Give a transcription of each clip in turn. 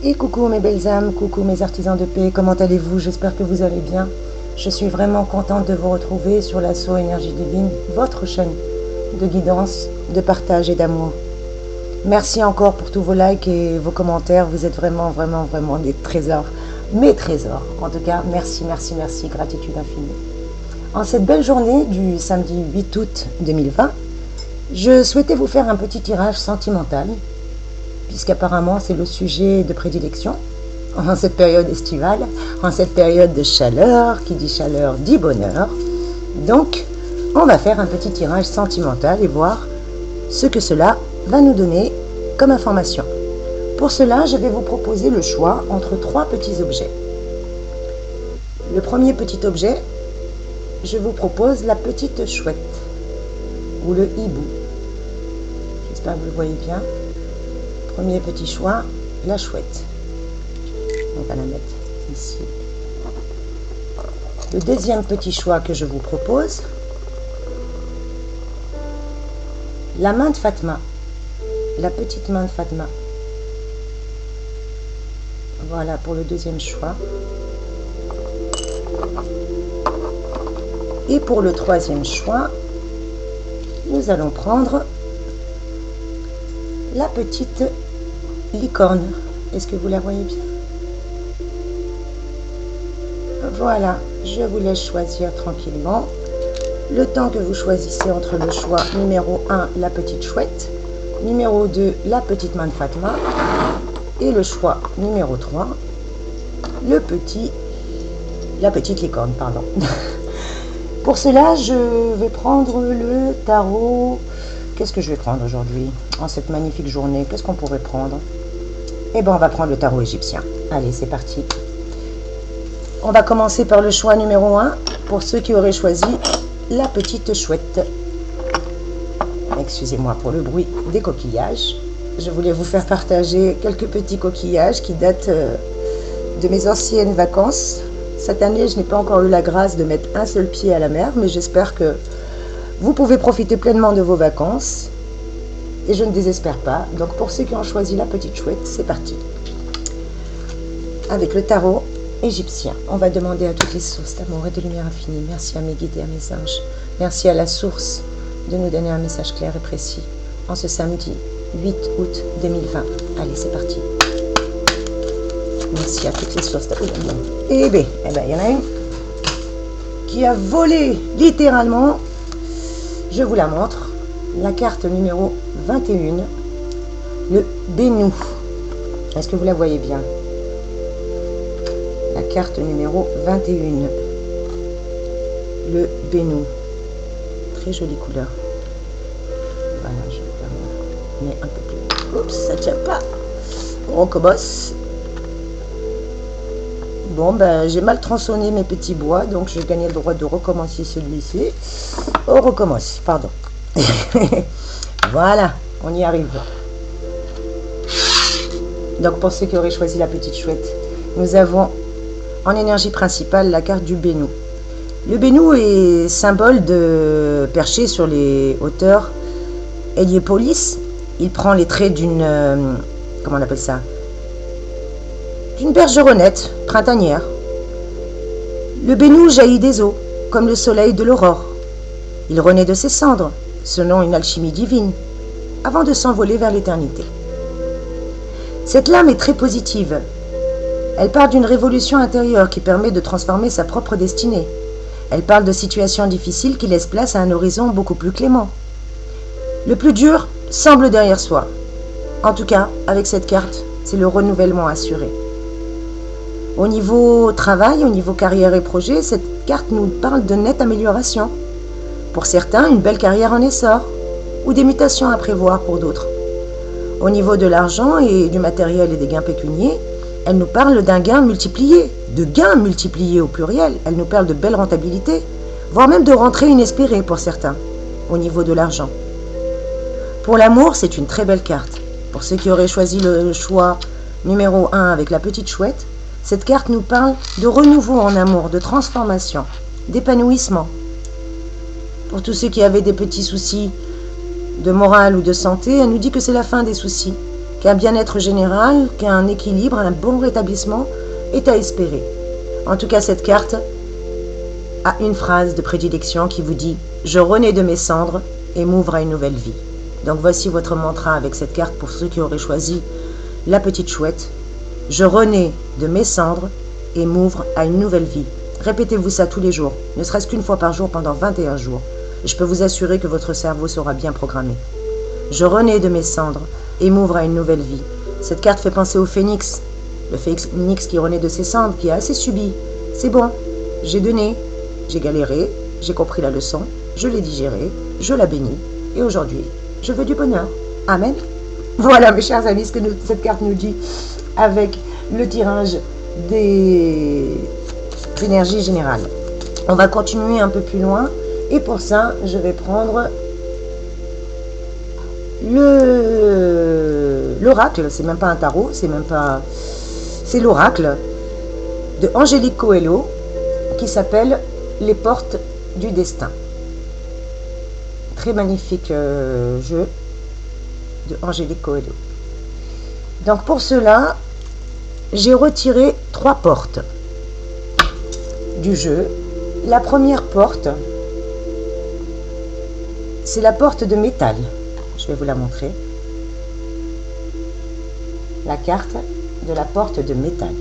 Et coucou mes belles âmes, coucou mes artisans de paix, comment allez-vous? J'espère que vous allez bien. Je suis vraiment contente de vous retrouver sur l'assaut Énergie Divine, votre chaîne de guidance, de partage et d'amour. Merci encore pour tous vos likes et vos commentaires, vous êtes vraiment des trésors, mes trésors. En tout cas, merci, gratitude infinie. En cette belle journée du samedi 8 août 2020, je souhaitais vous faire un petit tirage sentimental, puisqu'apparemment c'est le sujet de prédilection en cette période estivale, en cette période de chaleur, qui dit chaleur dit bonheur. Donc, on va faire un petit tirage sentimental et voir ce que cela va nous donner comme information. Pour cela, je vais vous proposer le choix entre 3 petits objets. Le premier petit objet, je vous propose la petite chouette, ou le hibou. J'espère que vous le voyez bien. Premier petit choix, la chouette. On va la mettre ici. Le deuxième petit choix que je vous propose, la main de Fatma, la petite main de Fatma. Voilà pour le deuxième choix. Et pour le troisième choix, nous allons prendre la petite licorne. Est-ce que vous la voyez bien? Voilà, je vous laisse choisir tranquillement. Le temps que vous choisissez entre le choix numéro 1, la petite chouette, numéro 2, la petite main de Fatma, et le choix numéro 3, la petite licorne, pardon. Pour cela, je vais prendre le tarot. Qu'est-ce que je vais prendre aujourd'hui, en cette magnifique journée? Qu'est-ce qu'on pourrait prendre? Eh bien, on va prendre le tarot égyptien. Allez, c'est parti. On va commencer par le choix numéro 1, pour ceux qui auraient choisi la petite chouette. Excusez-moi pour le bruit des coquillages. Je voulais vous faire partager quelques petits coquillages qui datent de mes anciennes vacances. Cette année, je n'ai pas encore eu la grâce de mettre un seul pied à la mer, mais j'espère que vous pouvez profiter pleinement de vos vacances. Et je ne désespère pas. Donc pour ceux qui ont choisi la petite chouette, c'est parti. Avec le tarot égyptien, on va demander à toutes les sources d'amour et de lumière infinie. Merci à mes guides et à mes anges. Merci à la source de nous donner un message clair et précis en ce samedi 8 août 2020. Allez, c'est parti. Merci à toutes les sources d'amour. Eh bien, il y en a une qui a volé littéralement. Je vous la montre. La carte numéro 21, le Bénou. Est-ce que vous la voyez bien? La carte numéro 21, le Bénou. Très jolie couleur. Voilà, je vais mettre un peu plus. Oups, ça ne tient pas. On recommence. Bon, ben, j'ai mal tronçonné mes petits bois, donc j'ai gagné le droit de recommencer celui-ci. On recommence, pardon. Voilà, on y arrive. Donc pour ceux qui auraient choisi la petite chouette, nous avons en énergie principale la carte du Bénou. Le Bénou est symbole de perché sur les hauteurs Héliopolis. Il prend les traits d'une comment on appelle ça, d'une bergeronnette printanière. Le Bénou jaillit des eaux comme le soleil de l'aurore. Il renaît de ses cendres selon une alchimie divine avant de s'envoler vers l'éternité. Cette lame est très positive. Elle parle d'une révolution intérieure qui permet de transformer sa propre destinée. Elle parle de situations difficiles qui laissent place à un horizon beaucoup plus clément. Le plus dur semble derrière soi. En tout cas, avec cette carte, c'est le renouvellement assuré. Au niveau travail, au niveau carrière et projet, cette carte nous parle de nette amélioration. Pour certains, une belle carrière en essor, ou des mutations à prévoir pour d'autres. Au niveau de l'argent et du matériel et des gains pécuniaires, elle nous parle d'un gain multiplié, de gains multipliés au pluriel. Elle nous parle de belles rentabilités, voire même de rentrées inespérées pour certains, au niveau de l'argent. Pour l'amour, c'est une très belle carte. Pour ceux qui auraient choisi le choix numéro 1 avec la petite chouette, cette carte nous parle de renouveau en amour, de transformation, d'épanouissement. Pour tous ceux qui avaient des petits soucis de morale ou de santé, elle nous dit que c'est la fin des soucis, qu'un bien-être général, qu'un équilibre, un bon rétablissement est à espérer. En tout cas, cette carte a une phrase de prédilection qui vous dit « Je renais de mes cendres et m'ouvre à une nouvelle vie ». Donc voici votre mantra avec cette carte pour ceux qui auraient choisi la petite chouette. « Je renais de mes cendres et m'ouvre à une nouvelle vie ». Répétez-vous ça tous les jours, ne serait-ce qu'une fois par jour pendant 21 jours. Je peux vous assurer que votre cerveau sera bien programmé. Je renais de mes cendres et m'ouvre à une nouvelle vie. Cette carte fait penser au phénix. Le phénix qui renaît de ses cendres, qui a assez subi. C'est bon, j'ai donné, j'ai galéré, j'ai compris la leçon, je l'ai digérée, je la bénis. Et aujourd'hui, je veux du bonheur. Amen. Voilà mes chers amis ce que cette carte nous dit avec le tirage des énergies générales. On va continuer un peu plus loin et pour ça, je vais prendre l'oracle, c'est même pas un tarot, c'est l'oracle de Angélique Coelho qui s'appelle Les portes du destin. Très magnifique jeu de Angélique Coelho. Donc pour cela, j'ai retiré 3 portes du jeu. La première porte, c'est la porte de métal. Je vais vous la montrer. La carte de la porte de métal.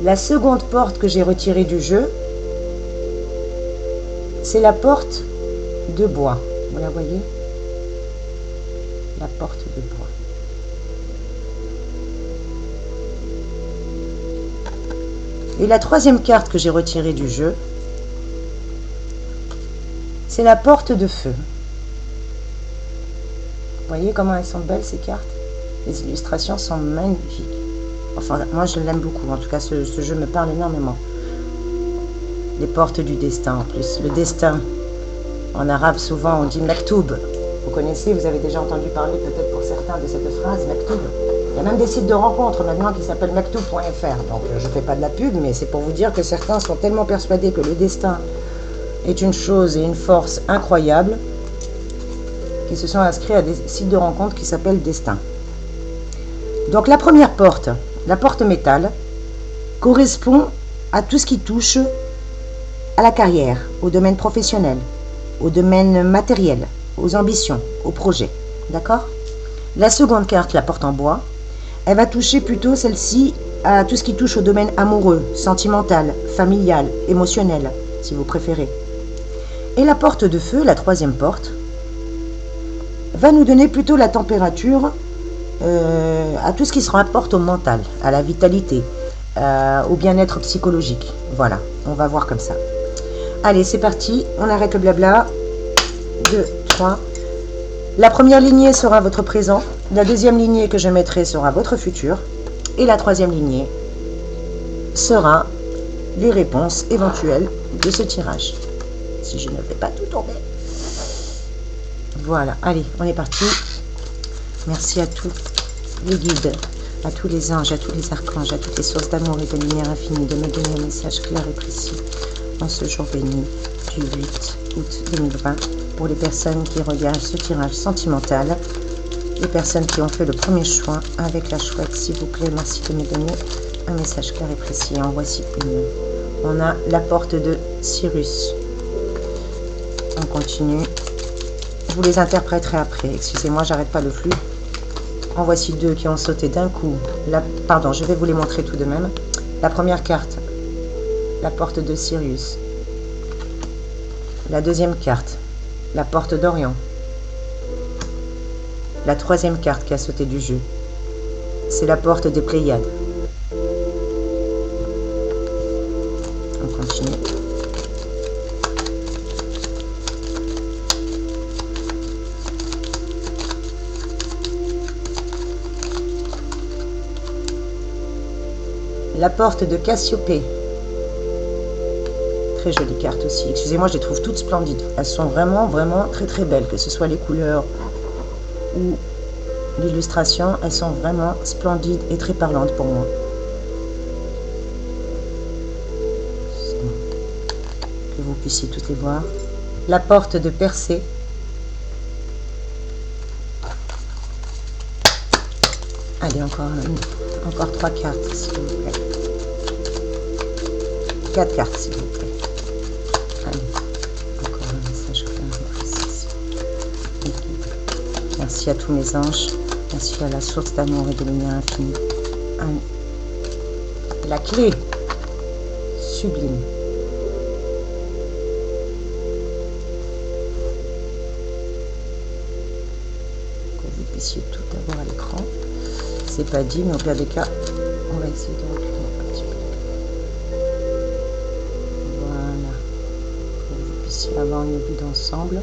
La seconde porte que j'ai retirée du jeu, c'est la porte de bois. Vous la voyez? La porte de bois. Et la troisième carte que j'ai retirée du jeu, c'est la porte de feu. Vous voyez comment elles sont belles ces cartes? Les illustrations sont magnifiques. Enfin, moi je l'aime beaucoup. En tout cas, ce jeu me parle énormément. Les portes du destin en plus. Le destin, en arabe souvent on dit maktoub. Vous connaissez, vous avez déjà entendu parler peut-être pour certains de cette phrase, maktoub. Il y a même des sites de rencontres maintenant qui s'appellent maktoub.fr. Donc je ne fais pas de la pub, mais c'est pour vous dire que certains sont tellement persuadés que le destin est une chose et une force incroyable qui se sont inscrits à des sites de rencontres qui s'appellent Destin. Donc la première porte, la porte métal, correspond à tout ce qui touche à la carrière, au domaine professionnel, au domaine matériel, aux ambitions, aux projets. D'accord? La seconde carte, la porte en bois, elle va toucher plutôt celle-ci à tout ce qui touche au domaine amoureux, sentimental, familial, émotionnel, si vous préférez. Et la porte de feu, la troisième porte, va nous donner plutôt la température à tout ce qui se rapporte au mental, à la vitalité, au bien-être psychologique. Voilà, on va voir comme ça. Allez, c'est parti, on arrête le blabla. 2, 3. La première lignée sera votre présent, la deuxième lignée que je mettrai sera votre futur, et la troisième lignée sera les réponses éventuelles de ce tirage. Si je ne fais pas tout tomber. Voilà, allez, on est parti. Merci à tous les guides, à tous les anges, à tous les archanges, à toutes les sources d'amour et de lumière infinie, de me donner un message clair et précis en ce jour béni du 8 août 2020 pour les personnes qui regardent ce tirage sentimental, les personnes qui ont fait le premier choix avec la chouette, s'il vous plaît, merci de me donner un message clair et précis. En voici une. On a la porte de Cyrus. On continue. Je vous les interpréterai après. Excusez-moi, j'arrête pas le flux. En voici 2 qui ont sauté d'un coup. Pardon, je vais vous les montrer tout de même. La première carte, la porte de Sirius. La deuxième carte, la porte d'Orion. La troisième carte qui a sauté du jeu, c'est la porte des Pléiades. On continue. La porte de Cassiopée. Très jolie carte aussi. Excusez-moi, je les trouve toutes splendides. Elles sont vraiment, vraiment très très belles. Que ce soit les couleurs ou l'illustration, elles sont vraiment splendides et très parlantes pour moi. Que vous puissiez toutes les voir. La porte de Persée. Allez, encore 3 cartes, s'il vous plaît. 4 cartes, s'il vous plaît. Allez, encore un message clair. Merci à tous mes anges. Merci à la source d'amour et de lumière infinie. La clé sublime. Que vous puissiez tout avoir à l'écran. C'est pas dit, mais au pire des cas, on va essayer de reculer un petit peu. Voilà. Que vous puissiez avoir une vue d'ensemble.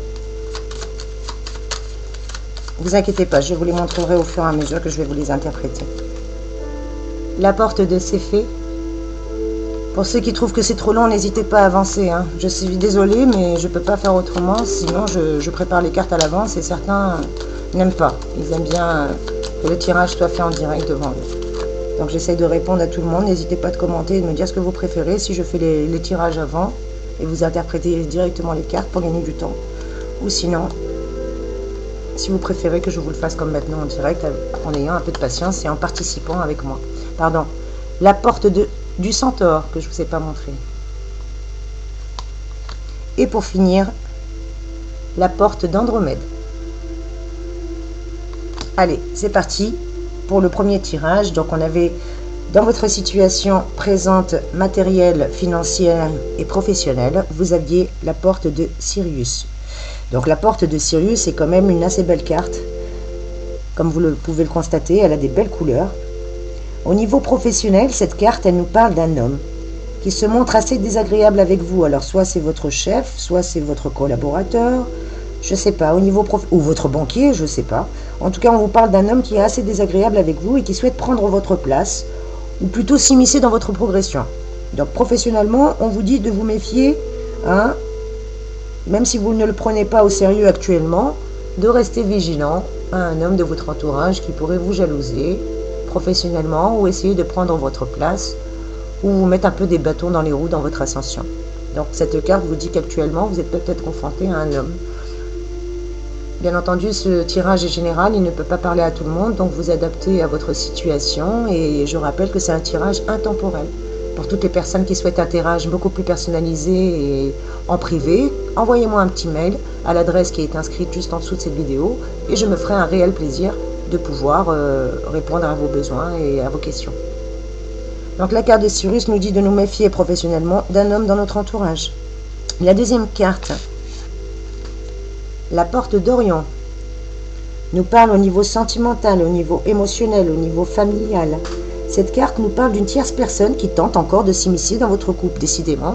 Ne vous inquiétez pas, je vous les montrerai au fur et à mesure que je vais vous les interpréter. La porte de Céphée. Pour ceux qui trouvent que c'est trop long, n'hésitez pas à avancer. Hein. Je suis désolée, mais je ne peux pas faire autrement. Sinon, je prépare les cartes à l'avance et certains n'aiment pas. Ils aiment bien que le tirage soit fait en direct devant eux. Donc, j'essaye de répondre à tout le monde. N'hésitez pas de commenter et de me dire ce que vous préférez. Si je fais les tirages avant et vous interprétez directement les cartes pour gagner du temps. Ou sinon, si vous préférez que je vous le fasse comme maintenant en direct, en ayant un peu de patience et en participant avec moi. Pardon. La porte du centaure que je ne vous ai pas montré. Et pour finir, la porte d'Andromède. Allez, c'est parti pour le premier tirage. Donc on avait dans votre situation présente, matérielle, financière et professionnelle, vous aviez la porte de Sirius. Donc la porte de Sirius est quand même une assez belle carte. Comme vous pouvez le constater, elle a des belles couleurs. Au niveau professionnel, cette carte, elle nous parle d'un homme qui se montre assez désagréable avec vous. Alors soit c'est votre chef, soit c'est votre collaborateur, je ne sais pas, au niveau ou votre banquier, je ne sais pas. En tout cas, on vous parle d'un homme qui est assez désagréable avec vous et qui souhaite prendre votre place, ou plutôt s'immiscer dans votre progression. Donc professionnellement, on vous dit de vous méfier, hein, même si vous ne le prenez pas au sérieux actuellement, de rester vigilant à un homme de votre entourage qui pourrait vous jalouser professionnellement ou essayer de prendre votre place ou vous mettre un peu des bâtons dans les roues dans votre ascension. Donc cette carte vous dit qu'actuellement vous êtes peut-être confronté à un homme. Bien entendu, ce tirage est général, il ne peut pas parler à tout le monde, donc vous adaptez à votre situation et je rappelle que c'est un tirage intemporel. Pour toutes les personnes qui souhaitent un tirage beaucoup plus personnalisé et en privé, envoyez-moi un petit mail à l'adresse qui est inscrite juste en dessous de cette vidéo et je me ferai un réel plaisir de pouvoir répondre à vos besoins et à vos questions. Donc la carte de Sirius nous dit de nous méfier professionnellement d'un homme dans notre entourage. La deuxième carte, la porte d'Orion, nous parle au niveau sentimental, au niveau émotionnel, au niveau familial. Cette carte nous parle d'une tierce personne qui tente encore de s'immiscer dans votre couple, décidément.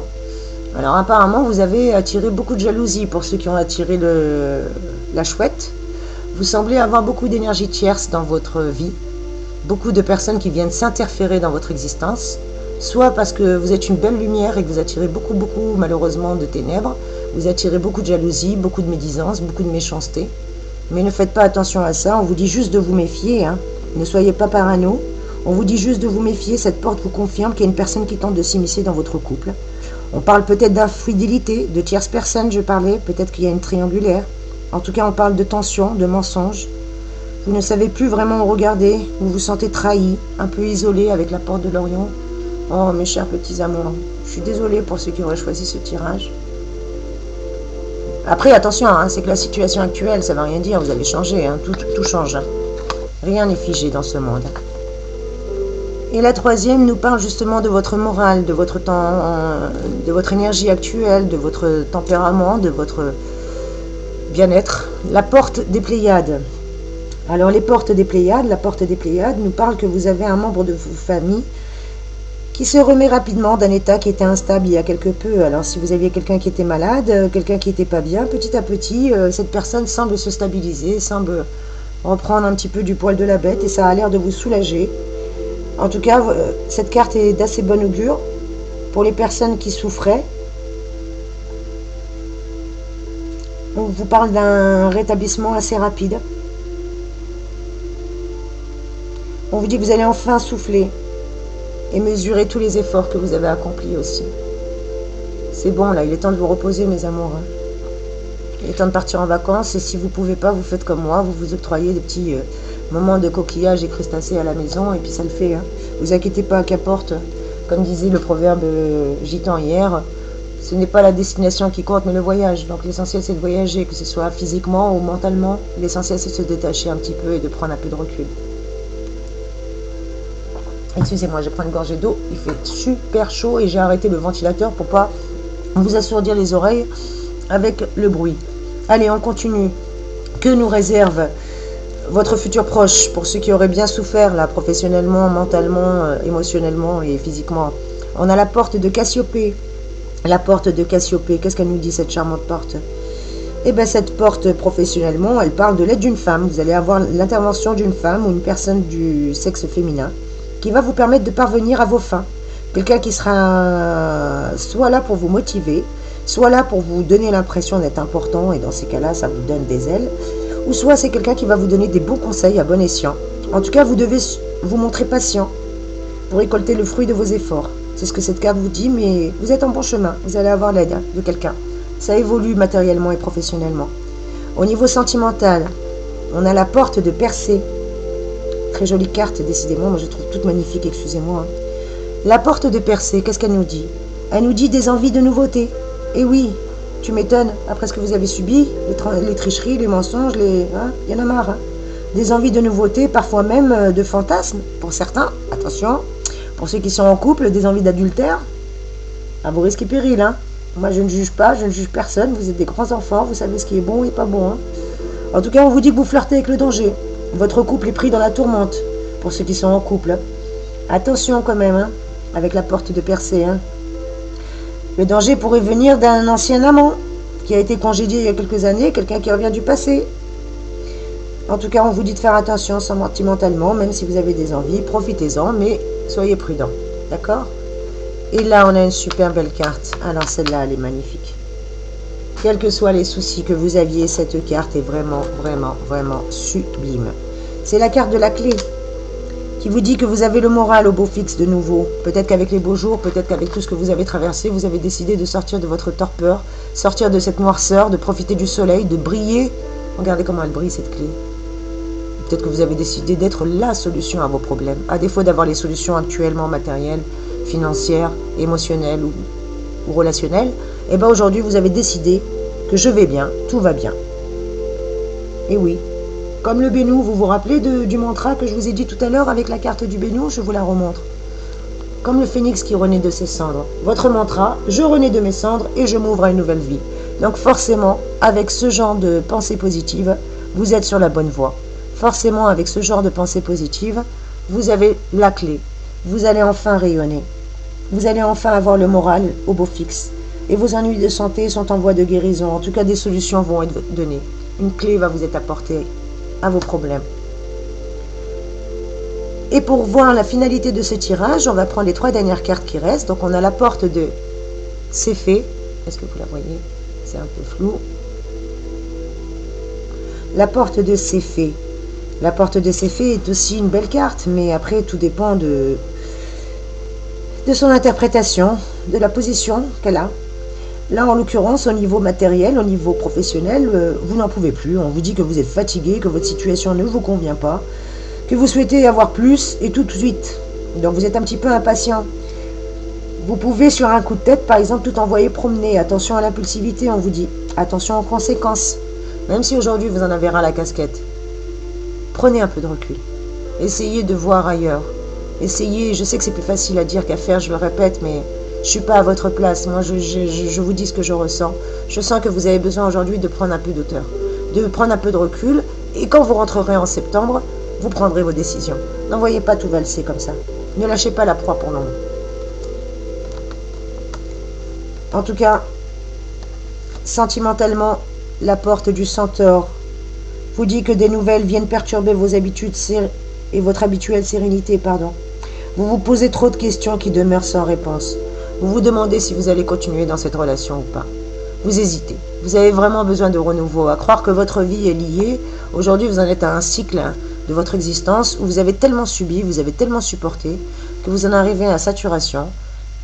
Alors apparemment, vous avez attiré beaucoup de jalousie pour ceux qui ont attiré la chouette. Vous semblez avoir beaucoup d'énergie tierce dans votre vie, beaucoup de personnes qui viennent s'interférer dans votre existence, soit parce que vous êtes une belle lumière et que vous attirez beaucoup, malheureusement, de ténèbres, vous attirez beaucoup de jalousie, beaucoup de médisance, beaucoup de méchanceté. Mais ne faites pas attention à ça, on vous dit juste de vous méfier, hein. Ne soyez pas parano, on vous dit juste de vous méfier, cette porte vous confirme qu'il y a une personne qui tente de s'immiscer dans votre couple. On parle peut-être d'infidélité, de tierces personnes, je parlais, peut-être qu'il y a une triangulaire. En tout cas, on parle de tension, de mensonge. Vous ne savez plus vraiment où regarder, vous vous sentez trahi, un peu isolé avec la porte de l'Orient. Oh, mes chers petits amours, je suis désolée pour ceux qui auraient choisi ce tirage. Après, attention, hein, c'est que la situation actuelle, ça ne va rien dire, vous allez changer, hein, tout change. Hein. Rien n'est figé dans ce monde. Et la troisième nous parle justement de votre morale, de votre temps, de votre énergie actuelle, de votre tempérament, de votre bien-être. La porte des Pléiades. Alors les portes des Pléiades, la porte des Pléiades nous parle que vous avez un membre de vos familles qui se remet rapidement d'un état qui était instable il y a quelque peu. Alors si vous aviez quelqu'un qui était malade, quelqu'un qui n'était pas bien, petit à petit, cette personne semble se stabiliser, semble reprendre un petit peu du poil de la bête et ça a l'air de vous soulager. En tout cas, cette carte est d'assez bon augure pour les personnes qui souffraient. On vous parle d'un rétablissement assez rapide. On vous dit que vous allez enfin souffler et mesurer tous les efforts que vous avez accomplis aussi. C'est bon là, il est temps de vous reposer mes amours. Il est temps de partir en vacances et si vous ne pouvez pas, vous faites comme moi, vous vous octroyez des Moment de coquillage et crustacés à la maison, et puis ça le fait. Hein. Vous inquiétez pas, qu'importe. Comme disait le proverbe gitan hier, ce n'est pas la destination qui compte, mais le voyage. Donc l'essentiel, c'est de voyager, que ce soit physiquement ou mentalement. L'essentiel, c'est de se détacher un petit peu et de prendre un peu de recul. Excusez-moi, je prends une gorgée d'eau. Il fait super chaud et j'ai arrêté le ventilateur pour pas vous assourdir les oreilles avec le bruit. Allez, on continue. Que nous réserve votre futur proche pour ceux qui auraient bien souffert là, professionnellement, mentalement, émotionnellement et physiquement? On a la porte de Cassiopée. La porte de Cassiopée, qu'est-ce qu'elle nous dit, cette charmante porte? Eh bien, cette porte, professionnellement, elle parle de l'aide d'une femme. Vous allez avoir l'intervention d'une femme ou une personne du sexe féminin qui va vous permettre de parvenir à vos fins. Quelqu'un qui sera soit là pour vous motiver, soit là pour vous donner l'impression d'être important, et dans ces cas-là, ça vous donne des ailes, ou soit c'est quelqu'un qui va vous donner des bons conseils à bon escient. En tout cas, vous devez vous montrer patient pour récolter le fruit de vos efforts. C'est ce que cette carte vous dit, mais vous êtes en bon chemin. Vous allez avoir l'aide de quelqu'un. Ça évolue matériellement et professionnellement. Au niveau sentimental, on a la porte de Persée. Très jolie carte, décidément. Moi, je trouve toute magnifique, excusez-moi. La porte de Persée, qu'est-ce qu'elle nous dit? Elle nous dit des envies de nouveauté. Et oui, tu m'étonnes, après ce que vous avez subi, les tricheries, les mensonges, y en a marre. Hein. Des envies de nouveauté, parfois même de fantasmes, pour certains. Attention, pour ceux qui sont en couple, des envies d'adultère. À vos risques et périls, hein. Moi, je ne juge pas, je ne juge personne. Vous êtes des grands enfants, vous savez ce qui est bon et pas bon. Hein. En tout cas, on vous dit que vous flirtez avec le danger. Votre couple est pris dans la tourmente, pour ceux qui sont en couple. Attention quand même, hein, avec la porte de Persée. Hein. Le danger pourrait venir d'un ancien amant qui a été congédié il y a quelques années, quelqu'un qui revient du passé. En tout cas, on vous dit de faire attention sentimentalement, même si vous avez des envies, profitez-en, mais soyez prudents. D'accord? Et là, on a une super belle carte. Alors celle-là, elle est magnifique. Quels que soient les soucis que vous aviez, cette carte est vraiment, vraiment, vraiment sublime. C'est la carte de la clé qui vous dit que vous avez le moral au beau fixe de nouveau. Peut-être qu'avec les beaux jours, peut-être qu'avec tout ce que vous avez traversé, vous avez décidé de sortir de votre torpeur, sortir de cette noirceur, de profiter du soleil, de briller. Regardez comment elle brille, cette clé. Peut-être que vous avez décidé d'être la solution à vos problèmes. À défaut d'avoir les solutions actuellement matérielles, financières, émotionnelles ou relationnelles, et bien aujourd'hui, vous avez décidé que je vais bien, tout va bien. Et oui. Comme le Bénou, vous vous rappelez du mantra que je vous ai dit tout à l'heure avec la carte du Bénou? Je vous la remontre. Comme le phénix qui renaît de ses cendres. Votre mantra, je renais de mes cendres et je m'ouvre à une nouvelle vie. Donc forcément, avec ce genre de pensée positive, vous êtes sur la bonne voie. Forcément, avec ce genre de pensée positive, vous avez la clé. Vous allez enfin rayonner. Vous allez enfin avoir le moral au beau fixe. Et vos ennuis de santé sont en voie de guérison. En tout cas, des solutions vont être données. Une clé va vous être apportée à vos problèmes. Et pour voir la finalité de ce tirage, on va prendre les 3 dernières cartes qui restent. Donc on a la porte de Céphée. Est-ce que vous la voyez? C'est un peu flou. La porte de Céphée. La porte de Céphée est aussi une belle carte, mais après tout dépend de son interprétation, de la position qu'elle a. Là, en l'occurrence, au niveau matériel, au niveau professionnel, vous n'en pouvez plus. On vous dit que vous êtes fatigué, que votre situation ne vous convient pas, que vous souhaitez avoir plus et tout de suite. Donc vous êtes un petit peu impatient. Vous pouvez, sur un coup de tête, par exemple, tout envoyer promener. Attention à l'impulsivité, on vous dit. Attention aux conséquences. Même si aujourd'hui vous en avez ras la casquette. Prenez un peu de recul. Essayez de voir ailleurs. Essayez, je sais que c'est plus facile à dire qu'à faire, je le répète, mais je ne suis pas à votre place. Moi, je vous dis ce que je ressens. Je sens que vous avez besoin aujourd'hui de prendre un peu d'auteur, de prendre un peu de recul. Et quand vous rentrerez en septembre, vous prendrez vos décisions. N'envoyez pas tout valser comme ça. Ne lâchez pas la proie pour l'ombre. En tout cas, sentimentalement, la porte du centaure vous dit que des nouvelles viennent perturber vos habitudes et votre habituelle sérénité, pardon. Vous vous posez trop de questions qui demeurent sans réponse. Vous vous demandez si vous allez continuer dans cette relation ou pas. Vous hésitez. Vous avez vraiment besoin de renouveau. À croire que votre vie est liée. Aujourd'hui, vous en êtes à un cycle de votre existence où vous avez tellement subi, vous avez tellement supporté, que vous en arrivez à saturation.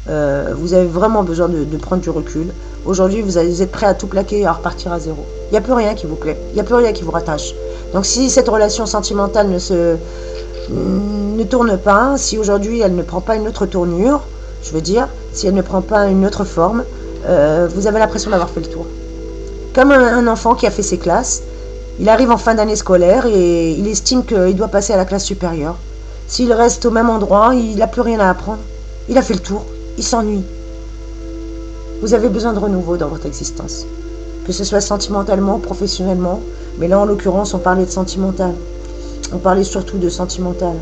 Vous avez vraiment besoin de prendre du recul. Aujourd'hui, vous êtes prêt à tout plaquer et à repartir à zéro. Il n'y a plus rien qui vous plaît. Il n'y a plus rien qui vous rattache. Donc si cette relation sentimentale ne tourne pas, si aujourd'hui elle ne prend pas une autre tournure, je veux dire, si elle ne prend pas une autre forme, vous avez l'impression d'avoir fait le tour. Comme un enfant qui a fait ses classes, il arrive en fin d'année scolaire et il estime qu'il doit passer à la classe supérieure. S'il reste au même endroit, il n'a plus rien à apprendre. Il a fait le tour, il s'ennuie. Vous avez besoin de renouveau dans votre existence. Que ce soit sentimentalement, professionnellement, mais là en l'occurrence on parlait de sentimental. On parlait surtout de sentimental.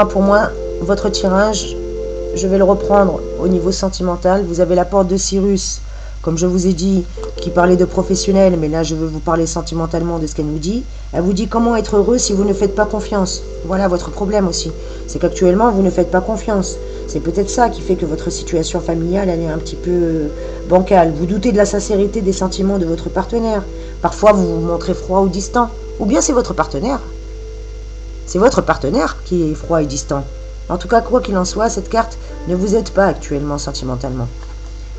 Pour moi, votre tirage, je vais le reprendre au niveau sentimental. Vous avez la porte de Cyrus, comme je vous ai dit, qui parlait de professionnel, mais là je veux vous parler sentimentalement de ce qu'elle nous dit. Elle vous dit comment être heureux si vous ne faites pas confiance. Voilà votre problème aussi. C'est qu'actuellement vous ne faites pas confiance. C'est peut-être ça qui fait que votre situation familiale elle est un petit peu bancale. Vous doutez de la sincérité des sentiments de votre partenaire. Parfois vous vous montrez froid ou distant. Ou bien c'est votre partenaire. C'est votre partenaire qui est froid et distant. En tout cas, quoi qu'il en soit, cette carte ne vous aide pas actuellement sentimentalement.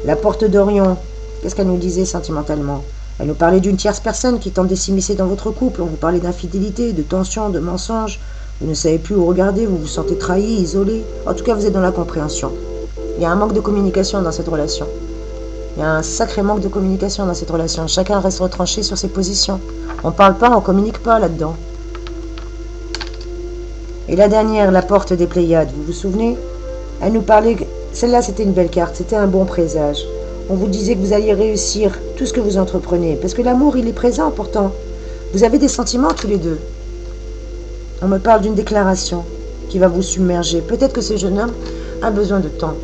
La porte d'Orion, qu'est-ce qu'elle nous disait sentimentalement? Elle nous parlait d'une tierce personne qui tente de s'immiscer dans votre couple. On vous parlait d'infidélité, de tension, de mensonges. Vous ne savez plus où regarder, vous vous sentez trahi, isolé. En tout cas, vous êtes dans la compréhension. Il y a un manque de communication dans cette relation. Il y a un sacré manque de communication dans cette relation. Chacun reste retranché sur ses positions. On ne parle pas, on ne communique pas là-dedans. Et la dernière, la porte des Pléiades, vous vous souvenez? Elle nous parlait, celle-là c'était une belle carte, c'était un bon présage. On vous disait que vous alliez réussir tout ce que vous entreprenez, parce que l'amour il est présent pourtant. Vous avez des sentiments tous les deux. On me parle d'une déclaration qui va vous submerger. Peut-être que ce jeune homme a besoin de temps.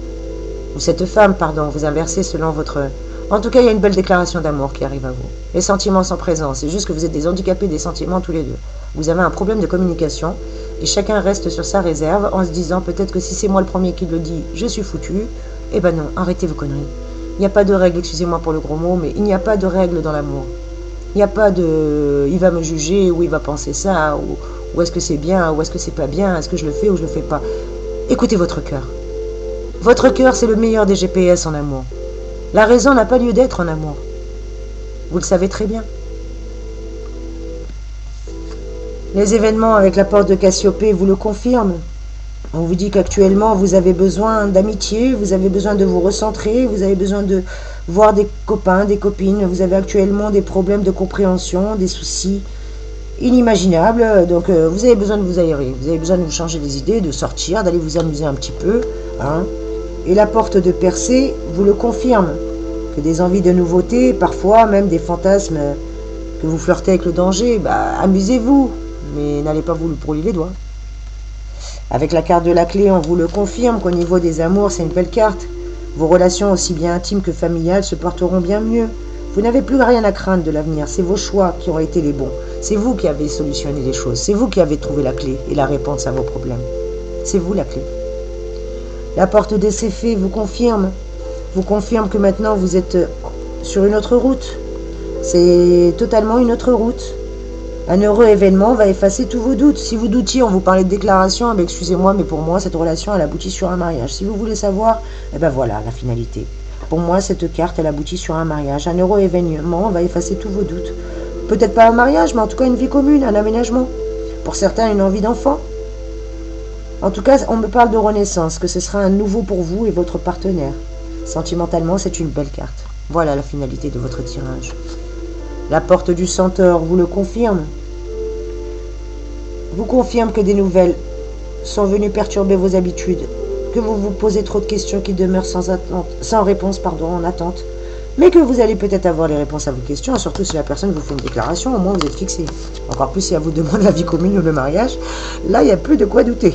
Ou cette femme, pardon, vous inversez selon votre... En tout cas, il y a une belle déclaration d'amour qui arrive à vous. Les sentiments sont présents, c'est juste que vous êtes des handicapés des sentiments tous les deux. Vous avez un problème de communication et chacun reste sur sa réserve en se disant peut-être que si c'est moi le premier qui le dit, je suis foutu. Eh ben non, arrêtez vos conneries. Il n'y a pas de règle, excusez-moi pour le gros mot, mais il n'y a pas de règle dans l'amour. Il n'y a pas de il va me juger ou il va penser ça, ou est-ce que c'est bien, ou est-ce que c'est pas bien, est-ce que je le fais ou je le fais pas. Écoutez votre cœur. Votre cœur, c'est le meilleur des GPS en amour. La raison n'a pas lieu d'être en amour. Vous le savez très bien. Les événements avec la porte de Cassiopée vous le confirment. On vous dit qu'actuellement, vous avez besoin d'amitié, vous avez besoin de vous recentrer, vous avez besoin de voir des copains, des copines. Vous avez actuellement des problèmes de compréhension, des soucis inimaginables. Donc, vous avez besoin de vous aérer, vous avez besoin de vous changer les idées, de sortir, d'aller vous amuser un petit peu. Et la porte de Persée vous le confirme. Que des envies de nouveauté, parfois même des fantasmes que vous flirtez avec le danger, amusez-vous, mais n'allez pas vous brûler les doigts. Avec la carte de la clé, on vous le confirme qu'au niveau des amours, c'est une belle carte. Vos relations, aussi bien intimes que familiales, se porteront bien mieux. Vous n'avez plus rien à craindre de l'avenir, c'est vos choix qui ont été les bons. C'est vous qui avez solutionné les choses, c'est vous qui avez trouvé la clé et la réponse à vos problèmes. C'est vous la clé. La porte des Céphées vous confirme que maintenant vous êtes sur une autre route. C'est totalement une autre route. Un heureux événement va effacer tous vos doutes. Si vous doutiez, on vous parlait de déclaration, excusez-moi, mais pour moi, cette relation, elle aboutit sur un mariage. Si vous voulez savoir, voilà, la finalité. Pour moi, cette carte, elle aboutit sur un mariage. Un heureux événement va effacer tous vos doutes. Peut-être pas un mariage, mais en tout cas une vie commune, un aménagement. Pour certains, une envie d'enfant. En tout cas, on me parle de renaissance, que ce sera un nouveau pour vous et votre partenaire. Sentimentalement, c'est une belle carte. Voilà la finalité de votre tirage. La porte du Centaure vous le confirme. Vous confirme que des nouvelles sont venues perturber vos habitudes, que vous vous posez trop de questions qui demeurent sans réponse en attente, mais que vous allez peut-être avoir les réponses à vos questions, surtout si la personne vous fait une déclaration, au moins vous êtes fixé. Encore plus si elle vous demande la vie commune ou le mariage, là il n'y a plus de quoi douter.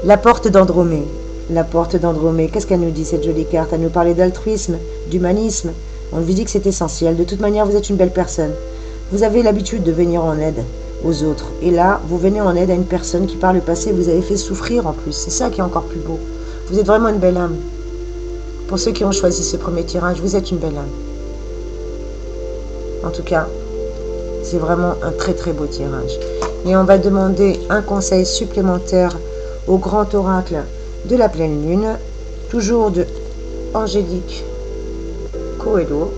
La porte d'Andromée. La porte d'Andromée, qu'est-ce qu'elle nous dit cette jolie carte? Elle nous parlait d'altruisme, d'humanisme. On lui dit que c'est essentiel. De toute manière, vous êtes une belle personne. Vous avez l'habitude de venir en aide aux autres. Et là, vous venez en aide à une personne qui, par le passé, vous avez fait souffrir en plus. C'est ça qui est encore plus beau. Vous êtes vraiment une belle âme. Pour ceux qui ont choisi ce premier tirage, vous êtes une belle âme. En tout cas, c'est vraiment un très très beau tirage. Et on va demander un conseil supplémentaire au grand oracle de la pleine lune, toujours de Angélique Coelho.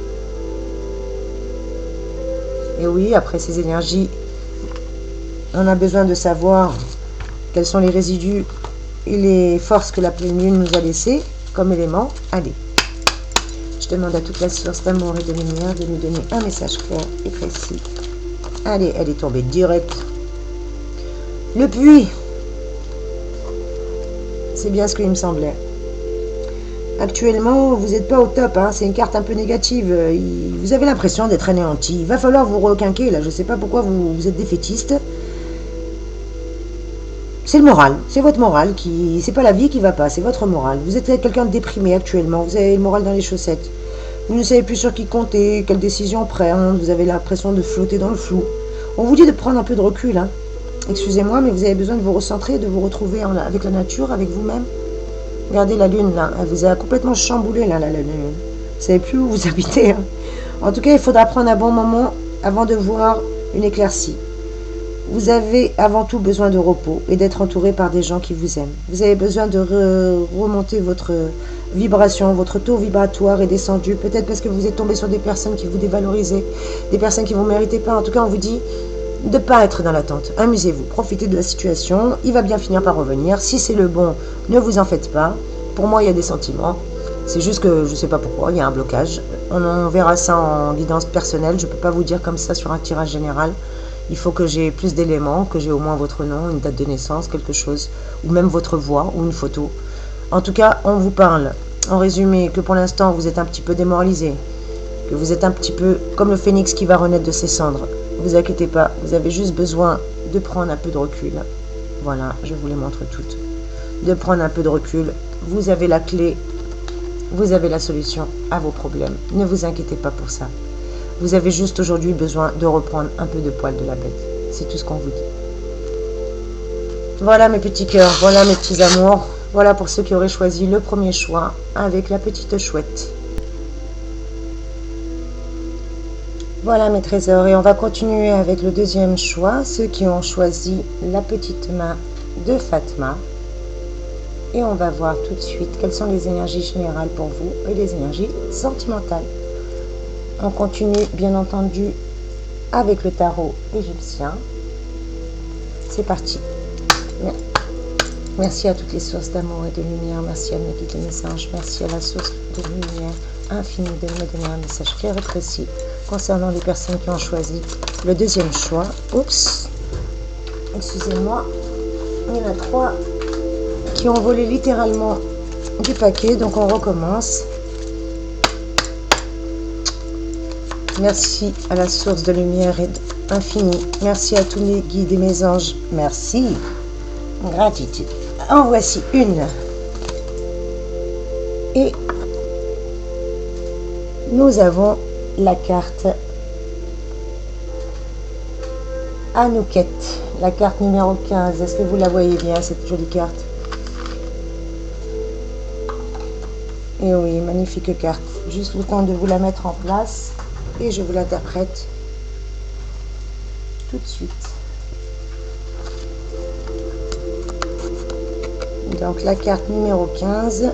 Et oui, après ces énergies, on a besoin de savoir quels sont les résidus et les forces que la pleine lune nous a laissées comme éléments. Allez, je demande à toute la source d'amour et de lumière de nous donner un message clair et précis. Allez, elle est tombée direct. Le puits, c'est bien ce qu'il me semblait. Actuellement, vous n'êtes pas au top, hein. C'est une carte un peu négative. Vous avez l'impression d'être anéanti. Il va falloir vous requinquer, là. Je ne sais pas pourquoi vous êtes défaitiste. C'est le moral, c'est votre moral qui... C'est pas la vie qui va pas, c'est votre moral. Vous êtes quelqu'un de déprimé actuellement, vous avez le moral dans les chaussettes. Vous ne savez plus sur qui compter, quelle décision prendre, vous avez l'impression de flotter dans le flou. On vous dit de prendre un peu de recul, hein. Excusez-moi, mais vous avez besoin de vous recentrer, de vous retrouver avec la nature, avec vous-même. Regardez la lune, là, elle vous a complètement chamboulé, là, la lune. Vous savez plus où vous habitez, hein. En tout cas, il faudra prendre un bon moment avant de voir une éclaircie. Vous avez avant tout besoin de repos et d'être entouré par des gens qui vous aiment. Vous avez besoin de remonter votre vibration, votre taux vibratoire est descendu. Peut-être parce que vous êtes tombé sur des personnes qui vous dévalorisaient, des personnes qui ne vous méritaient pas. En tout cas, on vous dit de ne pas être dans l'attente. Amusez-vous, profitez de la situation. Il va bien finir par revenir. Si c'est le bon, ne vous en faites pas. Pour moi, il y a des sentiments. C'est juste que je ne sais pas pourquoi, il y a un blocage. On verra ça en guidance personnelle. Je ne peux pas vous dire comme ça sur un tirage général. Il faut que j'ai plus d'éléments, que j'ai au moins votre nom, une date de naissance, quelque chose, ou même votre voix ou une photo. En tout cas, on vous parle, en résumé, que pour l'instant, vous êtes un petit peu démoralisé, que vous êtes un petit peu comme le phénix qui va renaître de ses cendres. Ne vous inquiétez pas, vous avez juste besoin de prendre un peu de recul. Voilà, je vous les montre toutes. De prendre un peu de recul, vous avez la clé, vous avez la solution à vos problèmes. Ne vous inquiétez pas pour ça. Vous avez juste aujourd'hui besoin de reprendre un peu de poil de la bête. C'est tout ce qu'on vous dit. Voilà mes petits cœurs, voilà mes petits amours. Voilà pour ceux qui auraient choisi le premier choix avec la petite chouette. Voilà mes trésors et on va continuer avec le deuxième choix. Ceux qui ont choisi la petite main de Fatma. Et on va voir tout de suite quelles sont les énergies générales pour vous et les énergies sentimentales. On continue bien entendu avec le tarot égyptien. C'est parti. Merci à toutes les sources d'amour et de lumière. Merci à mes guides et messages. Merci à la source de lumière infinie de me donner un message clair et précis concernant les personnes qui ont choisi le deuxième choix. Oups. Excusez-moi. Il y en a 3 qui ont volé littéralement du paquet. Donc on recommence. Merci à la source de lumière et infinie. Merci à tous mes guides et mes anges. Merci. Gratitude. En voici une. Et nous avons la carte Anouket. La carte numéro 15. Est-ce que vous la voyez bien, cette jolie carte? Et oui, magnifique carte. Juste le temps de vous la mettre en place. Et je vous l'interprète tout de suite. Donc la carte numéro 15,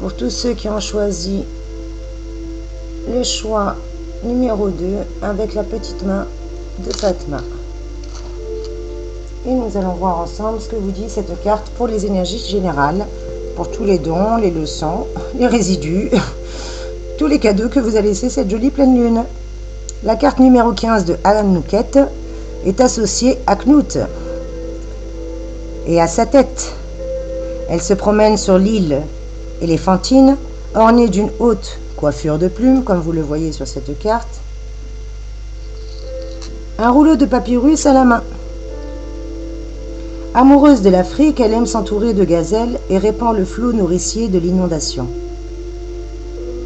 pour tous ceux qui ont choisi le choix numéro 2 avec la petite main de Fatma. Et nous allons voir ensemble ce que vous dit cette carte pour les énergies générales, pour tous les dons, les leçons, les résidus, tous les cadeaux que vous a laissé cette jolie pleine lune. La carte numéro 15 de Anouket est associée à Knut et à sa tête. Elle se promène sur l'île éléphantine, ornée d'une haute coiffure de plumes, comme vous le voyez sur cette carte. Un rouleau de papyrus à la main. Amoureuse de l'Afrique, elle aime s'entourer de gazelles et répand le flot nourricier de l'inondation.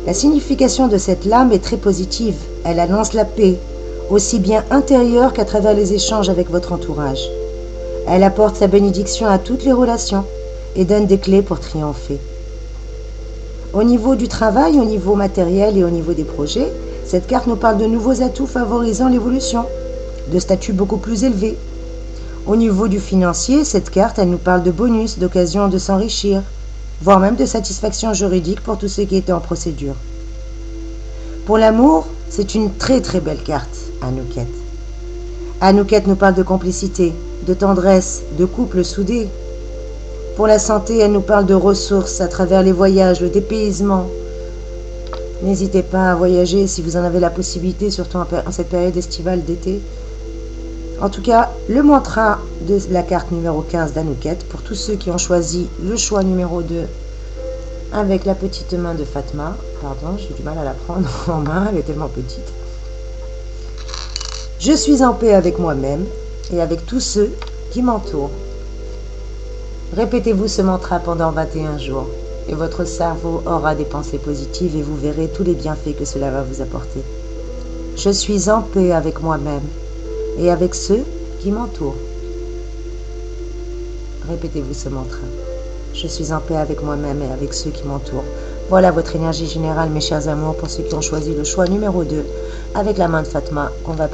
La signification de cette lame est très positive. Elle annonce la paix, aussi bien intérieure qu'à travers les échanges avec votre entourage. Elle apporte sa bénédiction à toutes les relations et donne des clés pour triompher. Au niveau du travail, au niveau matériel et au niveau des projets, cette carte nous parle de nouveaux atouts favorisant l'évolution, de statuts beaucoup plus élevés. Au niveau du financier, cette carte, elle nous parle de bonus, d'occasion de s'enrichir, voire même de satisfaction juridique pour tous ceux qui étaient en procédure. Pour l'amour, C'est une très très belle carte, Anouket. Anouket nous parle de complicité, de tendresse, de couple soudé. Pour la santé, elle nous parle de ressources à travers les voyages, le dépaysement. N'hésitez pas à voyager si vous en avez la possibilité, surtout en cette période estivale d'été. En tout cas, le mantra de la carte numéro 15 d'Anouket, pour tous ceux qui ont choisi le choix numéro 2 avec la petite main de Fatma. Pardon, j'ai du mal à la prendre en main, elle est tellement petite. Je suis en paix avec moi-même et avec tous ceux qui m'entourent. Répétez-vous ce mantra pendant 21 jours et votre cerveau aura des pensées positives et vous verrez tous les bienfaits que cela va vous apporter. Je suis en paix avec moi-même et avec ceux qui m'entourent. Répétez-vous ce mantra. Je suis en paix avec moi-même et avec ceux qui m'entourent. Voilà votre énergie générale, mes chers amours, pour ceux qui ont choisi le choix numéro 2 avec la main de Fatma qu'on va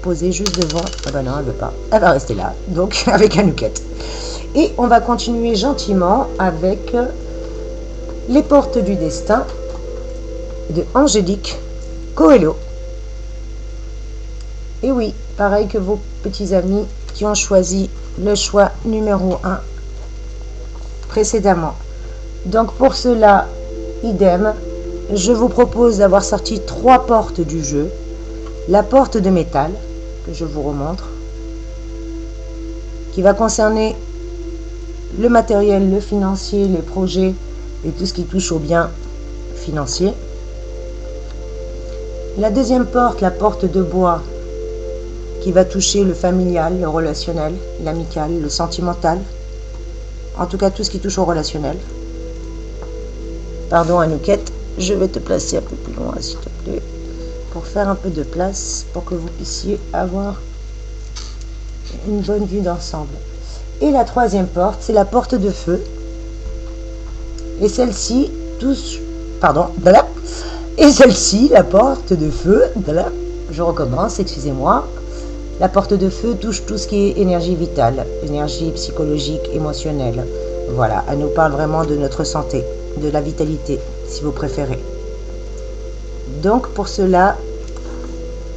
poser juste devant. Ah bah non, elle veut pas. Elle va rester là, donc avec Anouket. Et on va continuer gentiment avec les portes du destin de Angélique Coelho. Et oui, pareil que vos petits amis qui ont choisi le choix numéro 1 précédemment. Donc pour cela, idem, je vous propose d'avoir sorti 3 portes du jeu. La porte de métal, que je vous remontre, qui va concerner le matériel, le financier, les projets et tout ce qui touche au bien financier. La deuxième porte, la porte de bois, qui va toucher le familial, le relationnel, l'amical, le sentimental. En tout cas, tout ce qui touche au relationnel. Pardon, Anouket, je vais te placer un peu plus loin, s'il te plaît, pour faire un peu de place, pour que vous puissiez avoir une bonne vue d'ensemble. Et la troisième porte, c'est la porte de feu. Et celle-ci touche... Pardon, voilà. Et celle-ci, la porte de feu, voilà. Je recommence, excusez-moi. La porte de feu touche tout ce qui est énergie vitale, énergie psychologique, émotionnelle. Voilà, elle nous parle vraiment de notre santé, de la vitalité, si vous préférez. Donc pour cela,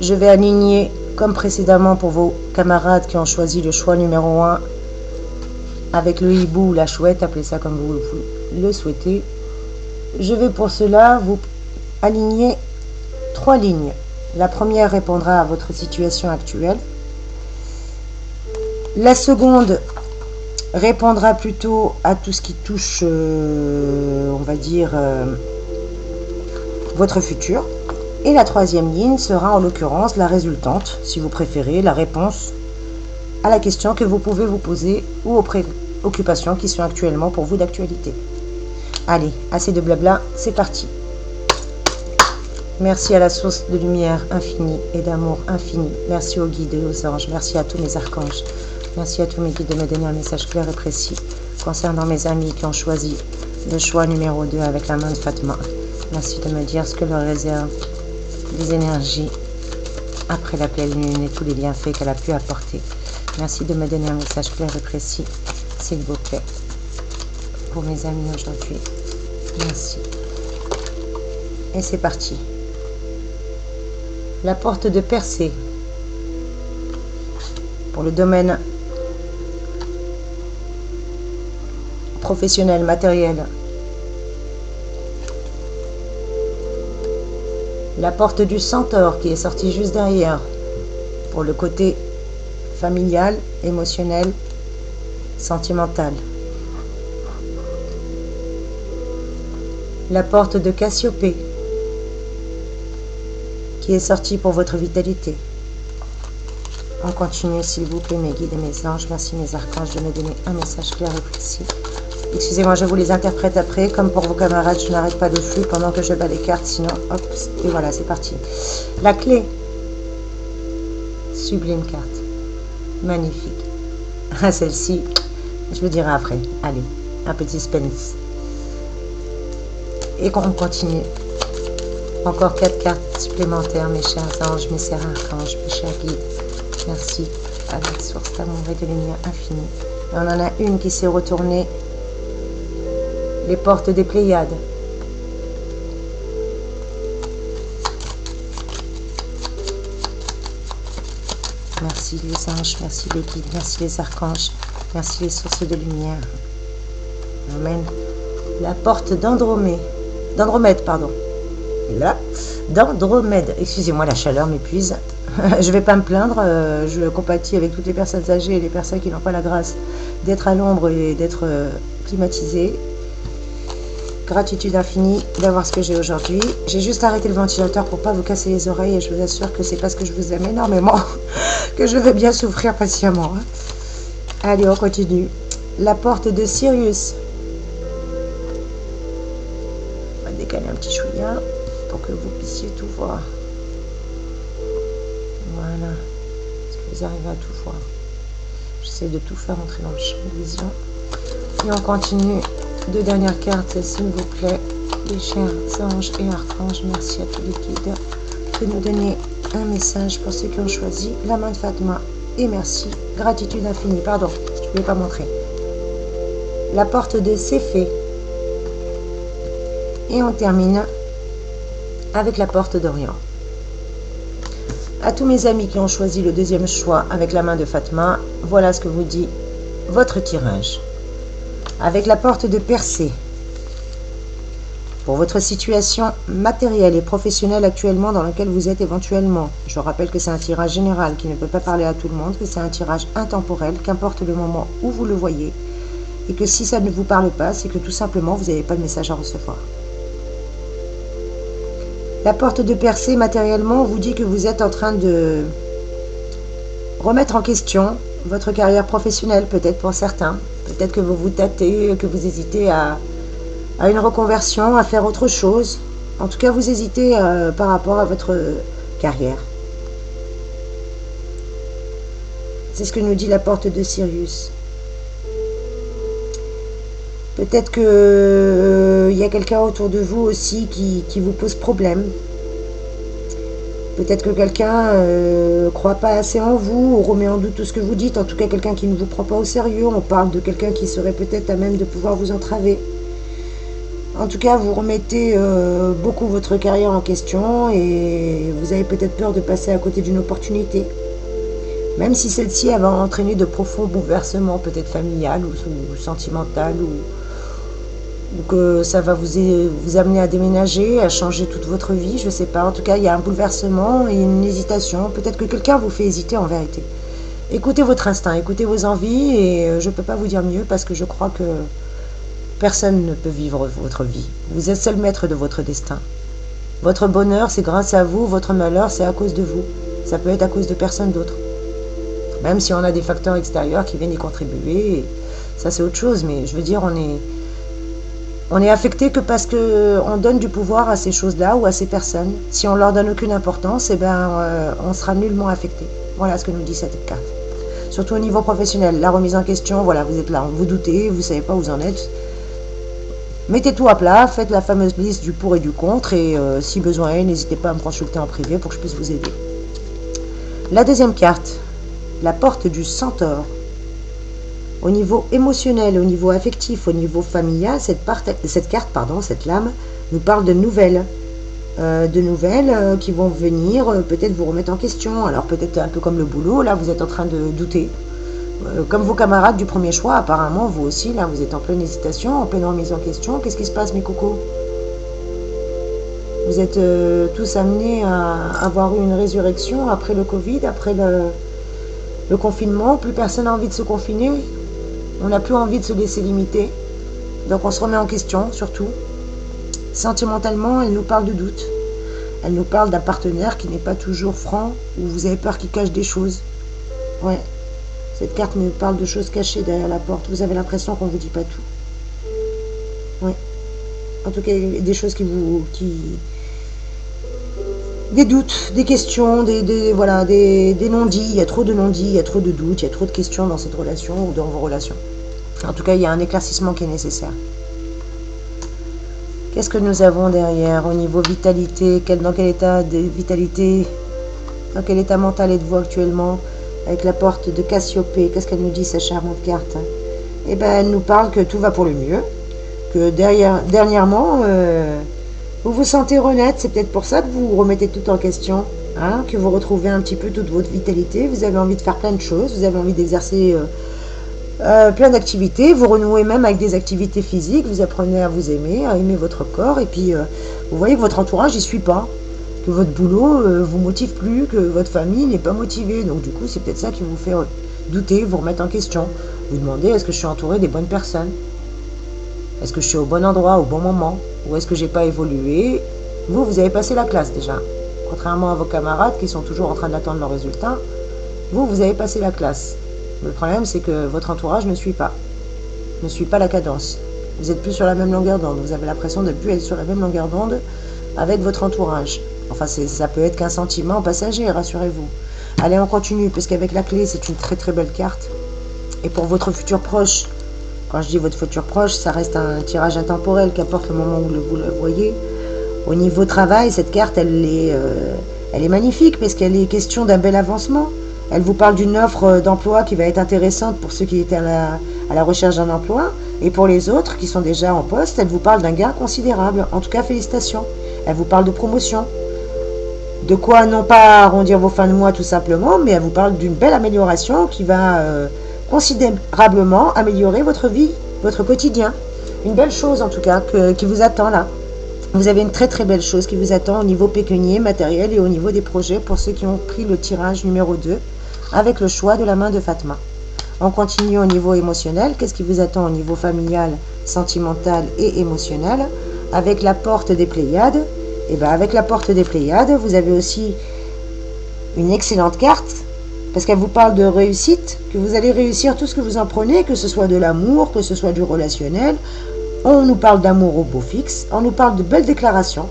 je vais aligner, comme précédemment pour vos camarades qui ont choisi le choix numéro 1, avec le hibou ou la chouette, appelez ça comme vous le souhaitez. Je vais pour cela vous aligner 3 lignes. La première répondra à votre situation actuelle. La seconde répondra plutôt à tout ce qui touche, on va dire, votre futur. Et la troisième ligne sera en l'occurrence la résultante, si vous préférez, la réponse à la question que vous pouvez vous poser ou aux préoccupations qui sont actuellement pour vous d'actualité. Allez, assez de blabla, c'est parti. Merci à la source de lumière infinie et d'amour infini. Merci aux guides et aux anges. Merci à tous mes archanges. Merci à tous mes guides de me donner un message clair et précis concernant mes amis qui ont choisi le choix numéro 2 avec la main de Fatma. Merci de me dire ce que leur réserve les énergies après la pleine lune et tous les bienfaits qu'elle a pu apporter. Merci de me donner un message clair et précis, s'il vous plaît, pour mes amis aujourd'hui. Merci. Et c'est parti. La porte de percée pour le domaine professionnel, matériel. La porte du centaure qui est sortie juste derrière pour le côté familial, émotionnel, sentimental. La porte de Cassiopée qui est sortie pour votre vitalité. On continue s'il vous plaît mes guides et mes anges. Merci mes archanges de me donner un message clair et précis. Excusez-moi, je vous les interprète après. Comme pour vos camarades, je n'arrête pas le flux pendant que je bats les cartes. Sinon, hop, et voilà, c'est parti. La clé. Sublime carte. Magnifique. Ah, celle-ci, je vous dirai après. Allez, un petit suspense. Et qu'on continue. Encore 4 cartes supplémentaires, mes chers anges, mes chers archanges, mes chers guides. Merci à la source d'amour et de lumière infinie. Et on en a une qui s'est retournée. Les portes des Pléiades. Merci les anges, merci les guides, merci les archanges, merci les sources de lumière. Amen. La porte d'Andromède, pardon. Là, d'Andromède. Excusez-moi, la chaleur m'épuise. Je vais pas me plaindre, je compatis avec toutes les personnes âgées et les personnes qui n'ont pas la grâce d'être à l'ombre et d'être climatisées. Gratitude infinie d'avoir ce que j'ai aujourd'hui. J'ai juste arrêté le ventilateur pour pas vous casser les oreilles et je vous assure que c'est parce que je vous aime énormément que je vais bien souffrir patiemment. Allez, on continue. La porte de Sirius. On va décaler un petit chouïa pour que vous puissiez tout voir. Voilà. Est-ce que vous arrivez à tout voir? J'essaie de tout faire entrer dans le champ de vision. Et on continue. Deux dernières cartes, s'il vous plaît. Les chers anges et archanges, merci à tous les guides de nous donner un message pour ceux qui ont choisi la main de Fatma. Et merci. Gratitude infinie. Pardon, je ne voulais pas montrer. La porte de Céphée. Et on termine avec la porte d'Orient. À tous mes amis qui ont choisi le deuxième choix avec la main de Fatma, voilà ce que vous dit votre tirage. Avec la porte de Persée. Pour votre situation matérielle et professionnelle actuellement dans laquelle vous êtes éventuellement. Je rappelle que c'est un tirage général qui ne peut pas parler à tout le monde, que c'est un tirage intemporel, qu'importe le moment où vous le voyez, et que si ça ne vous parle pas, c'est que tout simplement vous n'avez pas de message à recevoir. La porte de Persée matériellement vous dit que vous êtes en train de remettre en question votre carrière professionnelle, peut-être pour certains. Peut-être que vous vous tâtez, que vous hésitez à une reconversion, à faire autre chose. En tout cas, vous hésitez par rapport à votre carrière. C'est ce que nous dit la porte de Sirius. Peut-être qu'il y a quelqu'un autour de vous aussi qui vous pose problème. Peut-être que quelqu'un ne croit pas assez en vous, ou remet en doute tout ce que vous dites. En tout cas, quelqu'un qui ne vous prend pas au sérieux. On parle de quelqu'un qui serait peut-être à même de pouvoir vous entraver. En tout cas, vous remettez beaucoup votre carrière en question et vous avez peut-être peur de passer à côté d'une opportunité. Même si celle-ci va entraîner de profonds bouleversements, peut-être familial ou sentimental, ou que ça va vous amener à déménager, à changer toute votre vie, je ne sais pas. En tout cas, il y a un bouleversement et une hésitation. Peut-être que quelqu'un vous fait hésiter en vérité. Écoutez votre instinct, écoutez vos envies et je ne peux pas vous dire mieux parce que je crois que personne ne peut vivre votre vie. Vous êtes seul maître de votre destin. Votre bonheur, c'est grâce à vous. Votre malheur, c'est à cause de vous. Ça peut être à cause de personne d'autre. Même si on a des facteurs extérieurs qui viennent y contribuer, ça c'est autre chose. Mais je veux dire, on est affecté que parce qu'on donne du pouvoir à ces choses-là ou à ces personnes. Si on leur donne aucune importance, on sera nullement affecté. Voilà ce que nous dit cette carte. Surtout au niveau professionnel, la remise en question, voilà, vous êtes là, vous doutez, vous ne savez pas où vous en êtes. Mettez tout à plat, faites la fameuse liste du pour et du contre et si besoin est, n'hésitez pas à me consulter en privé pour que je puisse vous aider. La deuxième carte, la porte du centaure. Au niveau émotionnel, au niveau affectif, au niveau familial, cette lame, nous parle de nouvelles. Qui vont venir peut-être vous remettre en question. Alors peut-être un peu comme le boulot, là vous êtes en train de douter. Comme vos camarades du premier choix, apparemment vous aussi, là vous êtes en pleine hésitation, en pleine remise en question. Qu'est-ce qui se passe mes cocos? Vous êtes tous amenés à avoir eu une résurrection après le Covid, après le confinement. Plus personne n'a envie de se confiner. On n'a plus envie de se laisser limiter. Donc on se remet en question, surtout. Sentimentalement, elle nous parle de doute. Elle nous parle d'un partenaire qui n'est pas toujours franc, ou vous avez peur qu'il cache des choses. Ouais. Cette carte nous parle de choses cachées derrière la porte. Vous avez l'impression qu'on ne vous dit pas tout. Ouais. En tout cas, des choses des doutes, des questions, des non-dits. Il y a trop de non-dits, il y a trop de doutes, il y a trop de questions dans cette relation ou dans vos relations. En tout cas, il y a un éclaircissement qui est nécessaire. Qu'est-ce que nous avons derrière au niveau vitalité? Dans quel état de vitalité, dans quel état mental êtes-vous actuellement? Avec la porte de Cassiopée, qu'est-ce qu'elle nous dit, sa charmante carte? Eh bien, elle nous parle que tout va pour le mieux, que dernièrement, vous vous sentez honnête, c'est peut-être pour ça que vous remettez tout en question. hein, que vous retrouvez un petit peu toute votre vitalité, vous avez envie de faire plein de choses, vous avez envie d'exercer plein d'activités, vous renouez même avec des activités physiques, vous apprenez à vous aimer, à aimer votre corps, et puis vous voyez que votre entourage n'y suit pas, que votre boulot vous motive plus, que votre famille n'est pas motivée, donc du coup c'est peut-être ça qui vous fait douter, vous remettre en question, vous demandez est-ce que je suis entouré des bonnes personnes, est-ce que je suis au bon endroit, au bon moment, ou est-ce que j'ai pas évolué. Vous avez passé la classe déjà, contrairement à vos camarades qui sont toujours en train d'attendre leurs résultats, vous avez passé la classe. Le problème, c'est que votre entourage ne suit pas la cadence. Vous n'êtes plus sur la même longueur d'onde. Vous avez l'impression de ne plus être sur la même longueur d'onde avec votre entourage. Enfin, ça peut être qu'un sentiment passager, rassurez-vous. Allez, on continue, parce qu'avec la clé, c'est une très très belle carte. Et pour votre futur proche, quand je dis votre futur proche, ça reste un tirage intemporel, qu'importe le moment où vous le voyez. Au niveau travail, cette carte, elle est magnifique, parce qu'elle est question d'un bel avancement. Elle vous parle d'une offre d'emploi qui va être intéressante pour ceux qui étaient à la recherche d'un emploi. Et pour les autres qui sont déjà en poste, elle vous parle d'un gain considérable. En tout cas, félicitations. Elle vous parle de promotion. De quoi non pas arrondir vos fins de mois tout simplement, mais elle vous parle d'une belle amélioration qui va considérablement améliorer votre vie, votre quotidien. Une belle chose en tout cas qui vous attend là. Vous avez une très très belle chose qui vous attend au niveau pécunier, matériel et au niveau des projets pour ceux qui ont pris le tirage numéro 2 avec le choix de la main de Fatma. On continue au niveau émotionnel. Qu'est-ce qui vous attend au niveau familial, sentimental et émotionnel avec la porte des Pléiades? Et bien avec la porte des Pléiades, vous avez aussi une excellente carte parce qu'elle vous parle de réussite, que vous allez réussir tout ce que vous en prenez, que ce soit de l'amour, que ce soit du relationnel. On nous parle d'amour au beau fixe, on nous parle de belles déclarations.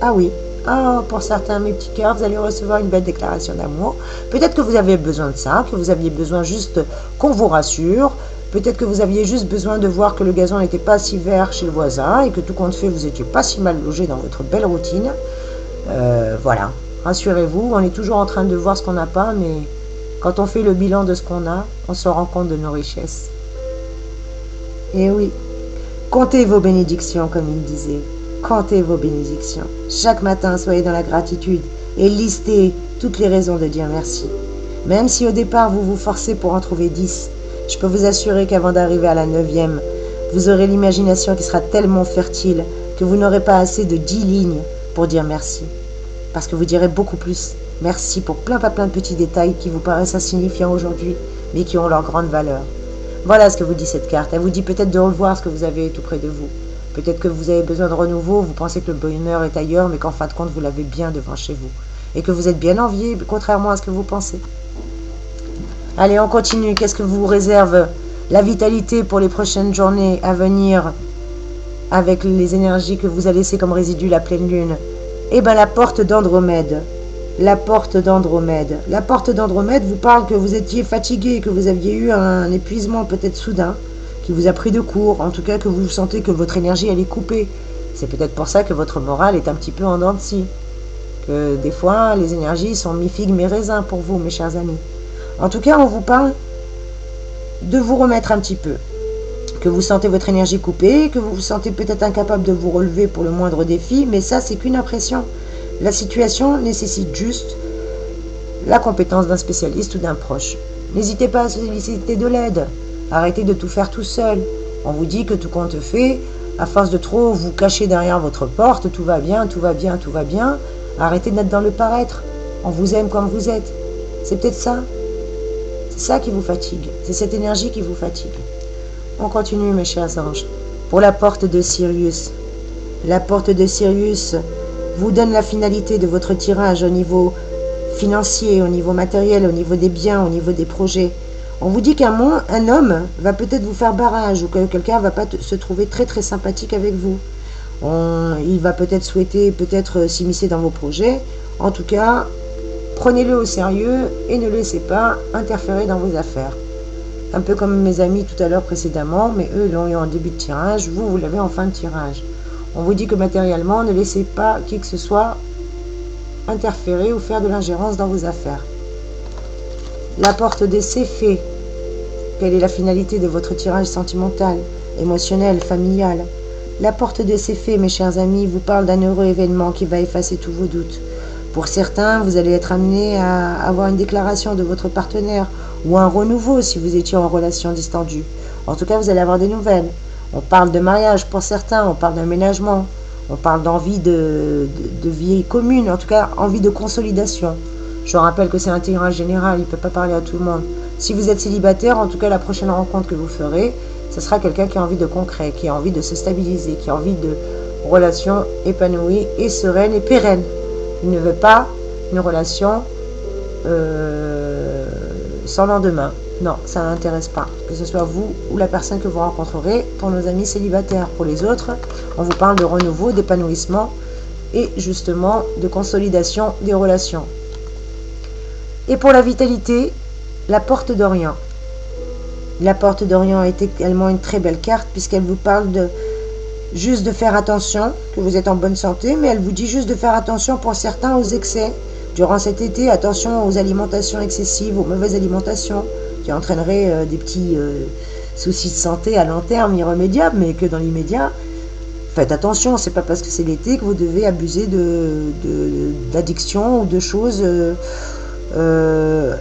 Ah oui, pour certains, mes petits cœurs, vous allez recevoir une belle déclaration d'amour. Peut-être que vous avez besoin de ça, que vous aviez besoin juste qu'on vous rassure. Peut-être que vous aviez juste besoin de voir que le gazon n'était pas si vert chez le voisin et que tout compte fait, vous n'étiez pas si mal logé dans votre belle routine. Voilà, rassurez-vous, on est toujours en train de voir ce qu'on n'a pas, mais quand on fait le bilan de ce qu'on a, on se rend compte de nos richesses. Et oui, comptez vos bénédictions, comme il disait. Comptez vos bénédictions. Chaque matin, soyez dans la gratitude et listez toutes les raisons de dire merci. Même si au départ, vous vous forcez pour en trouver 10, je peux vous assurer qu'avant d'arriver à la 9e, vous aurez l'imagination qui sera tellement fertile que vous n'aurez pas assez de 10 lignes pour dire merci. Parce que vous direz beaucoup plus merci pour plein de petits détails qui vous paraissent insignifiants aujourd'hui, mais qui ont leur grande valeur. Voilà ce que vous dit cette carte. Elle vous dit peut-être de revoir ce que vous avez tout près de vous. Peut-être que vous avez besoin de renouveau, vous pensez que le bonheur est ailleurs, mais qu'en fin de compte, vous l'avez bien devant chez vous. Et que vous êtes bien envié, contrairement à ce que vous pensez. Allez, on continue. Qu'est-ce que vous réserve la vitalité pour les prochaines journées à venir avec les énergies que vous a laissées comme résidu la pleine lune? Eh bien, la porte d'Andromède. La porte d'Andromède. La porte d'Andromède vous parle que vous étiez fatigué, que vous aviez eu un épuisement peut-être soudain, qui vous a pris de court, en tout cas que vous sentez que votre énergie elle est coupée. C'est peut-être pour ça que votre morale est un petit peu en dents de scie. Que des fois, les énergies sont mi-figue, mi-raisin pour vous, mes chers amis. En tout cas, on vous parle de vous remettre un petit peu. Que vous sentez votre énergie coupée, que vous vous sentez peut-être incapable de vous relever pour le moindre défi, mais ça, c'est qu'une impression. La situation nécessite juste la compétence d'un spécialiste ou d'un proche. N'hésitez pas à solliciter de l'aide. Arrêtez de tout faire tout seul. On vous dit que tout compte fait. À force de trop vous cacher derrière votre porte, tout va bien, tout va bien, tout va bien. Arrêtez d'être dans le paraître. On vous aime comme vous êtes. C'est peut-être ça. C'est ça qui vous fatigue. C'est cette énergie qui vous fatigue. On continue, mes chers anges. Pour la porte de Sirius. La porte de Sirius vous donne la finalité de votre tirage au niveau financier, au niveau matériel, au niveau des biens, au niveau des projets. On vous dit qu'un homme va peut-être vous faire barrage ou que quelqu'un ne va pas se trouver très très sympathique avec vous. Il va peut-être souhaiter s'immiscer dans vos projets. En tout cas, prenez-le au sérieux et ne laissez pas interférer dans vos affaires. Un peu comme mes amis tout à l'heure précédemment, mais eux l'ont eu en début de tirage, vous l'avez en fin de tirage. On vous dit que matériellement, ne laissez pas qui que ce soit interférer ou faire de l'ingérence dans vos affaires. La porte des Céphées. Quelle est la finalité de votre tirage sentimental, émotionnel, familial? La porte des Céphées, mes chers amis, vous parle d'un heureux événement qui va effacer tous vos doutes. Pour certains, vous allez être amené à avoir une déclaration de votre partenaire ou un renouveau si vous étiez en relation distendue. En tout cas, vous allez avoir des nouvelles. On parle de mariage pour certains, on parle d'aménagement, on parle d'envie de vie commune, en tout cas envie de consolidation. Je rappelle que c'est un tirage général, il ne peut pas parler à tout le monde. Si vous êtes célibataire, en tout cas la prochaine rencontre que vous ferez, ce sera quelqu'un qui a envie de concret, qui a envie de se stabiliser, qui a envie de relations épanouies et sereines et pérennes. Il ne veut pas une relation sans lendemain. Non, ça n'intéresse pas. Que ce soit vous ou la personne que vous rencontrerez. Pour nos amis célibataires, pour les autres, on vous parle de renouveau, d'épanouissement et justement de consolidation des relations. Et pour la vitalité, la porte d'Orient. La porte d'Orient est également une très belle carte puisqu'elle vous parle juste de faire attention, que vous êtes en bonne santé, mais elle vous dit juste de faire attention pour certains aux excès. Durant cet été, attention aux alimentations excessives, aux mauvaises alimentations, qui entraîneraient des petits soucis de santé à long terme irrémédiables, mais que dans l'immédiat, faites attention, c'est pas parce que c'est l'été que vous devez abuser d'addiction ou de choses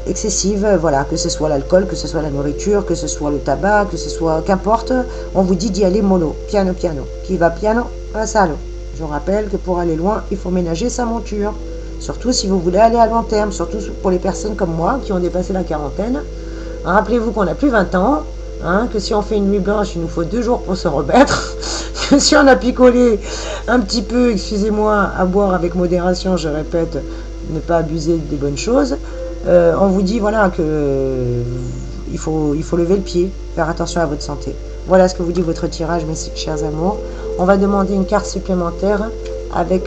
excessives, voilà, que ce soit l'alcool, que ce soit la nourriture, que ce soit le tabac, que ce soit, qu'importe, on vous dit d'y aller mollo, piano piano. Qui va piano, va salo. Je rappelle que pour aller loin, il faut ménager sa monture. Surtout si vous voulez aller à long terme, surtout pour les personnes comme moi qui ont dépassé la quarantaine. Rappelez-vous qu'on n'a plus 20 ans, que si on fait une nuit blanche, il nous faut 2 jours pour se remettre, que si on a picolé un petit peu, excusez-moi, à boire avec modération, je répète, ne pas abuser des bonnes choses, on vous dit voilà que il faut lever le pied, faire attention à votre santé. Voilà ce que vous dit votre tirage, mes chers amours. On va demander une carte supplémentaire avec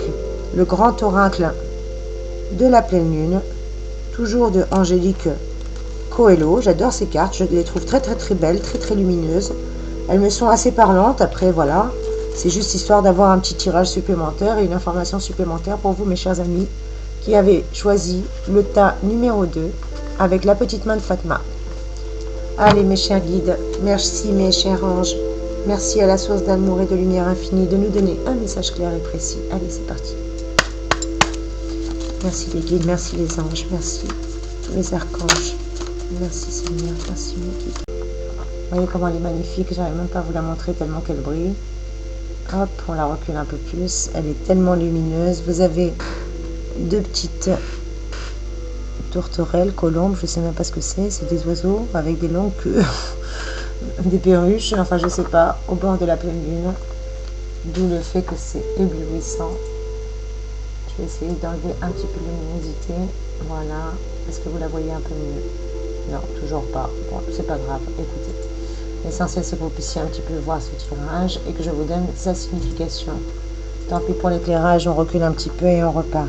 le grand oracle de la pleine lune, toujours de Angélique Coelho. J'adore ces cartes, je les trouve très très très belles, très très lumineuses. Elles me sont assez parlantes, après voilà, c'est juste histoire d'avoir un petit tirage supplémentaire et une information supplémentaire pour vous mes chers amis qui avez choisi le tas numéro 2 avec la petite main de Fatma. Allez mes chers guides, merci mes chers anges, merci à la source d'amour et de lumière infinie de nous donner un message clair et précis. Allez, c'est parti. Merci les guides, merci les anges, merci les archanges, merci Seigneur, merci mes guides. Vous voyez comment elle est magnifique, j'arrive même pas à vous la montrer tellement qu'elle brille. Hop, on la recule un peu plus, elle est tellement lumineuse. Vous avez 2 petites tourterelles, colombes, je sais même pas ce que c'est des oiseaux avec des longues queues, des perruches, enfin je sais pas, au bord de la pleine lune, d'où le fait que c'est éblouissant. Je vais essayer d'enlever un petit peu de luminosité, voilà, est-ce que vous la voyez un peu mieux? Non, toujours pas, bon, c'est pas grave, écoutez. L'essentiel c'est que vous puissiez un petit peu voir ce tirage et que je vous donne sa signification. Tant pis pour l'éclairage, on recule un petit peu et on repart.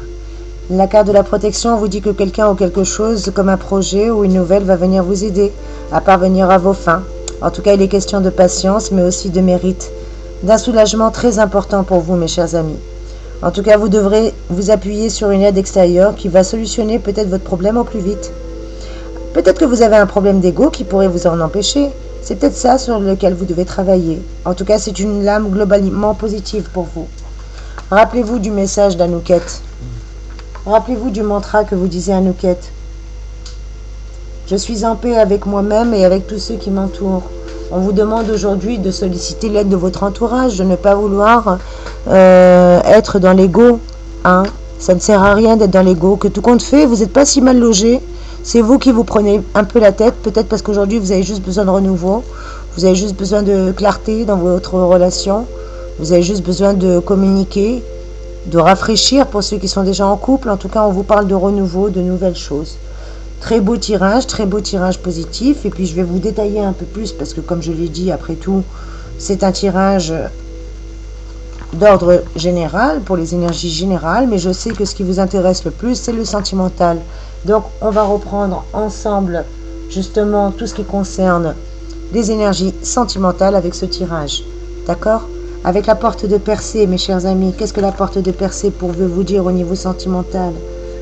La carte de la protection vous dit que quelqu'un ou quelque chose comme un projet ou une nouvelle va venir vous aider à parvenir à vos fins. En tout cas, il est question de patience, mais aussi de mérite, d'un soulagement très important pour vous, mes chers amis. En tout cas, vous devrez vous appuyer sur une aide extérieure qui va solutionner peut-être votre problème au plus vite. Peut-être que vous avez un problème d'ego qui pourrait vous en empêcher. C'est peut-être ça sur lequel vous devez travailler. En tout cas, c'est une lame globalement positive pour vous. Rappelez-vous du message d'Anouket. Rappelez-vous du mantra que vous disiez à Anouket. Je suis en paix avec moi-même et avec tous ceux qui m'entourent. On vous demande aujourd'hui de solliciter l'aide de votre entourage, de ne pas vouloir être dans l'ego. Ça ne sert à rien d'être dans l'ego. Que tout compte fait, vous n'êtes pas si mal logé. C'est vous qui vous prenez un peu la tête, peut-être parce qu'aujourd'hui vous avez juste besoin de renouveau. Vous avez juste besoin de clarté dans votre relation. Vous avez juste besoin de communiquer, de rafraîchir pour ceux qui sont déjà en couple. En tout cas, on vous parle de renouveau, de nouvelles choses. Très beau tirage positif. Et puis je vais vous détailler un peu plus parce que comme je l'ai dit, après tout, c'est un tirage d'ordre général pour les énergies générales. Mais je sais que ce qui vous intéresse le plus, c'est le sentimental. Donc on va reprendre ensemble justement tout ce qui concerne les énergies sentimentales avec ce tirage. D'accord ? Avec la porte de Persée, mes chers amis, qu'est-ce que la porte de Persée veut vous dire au niveau sentimental ?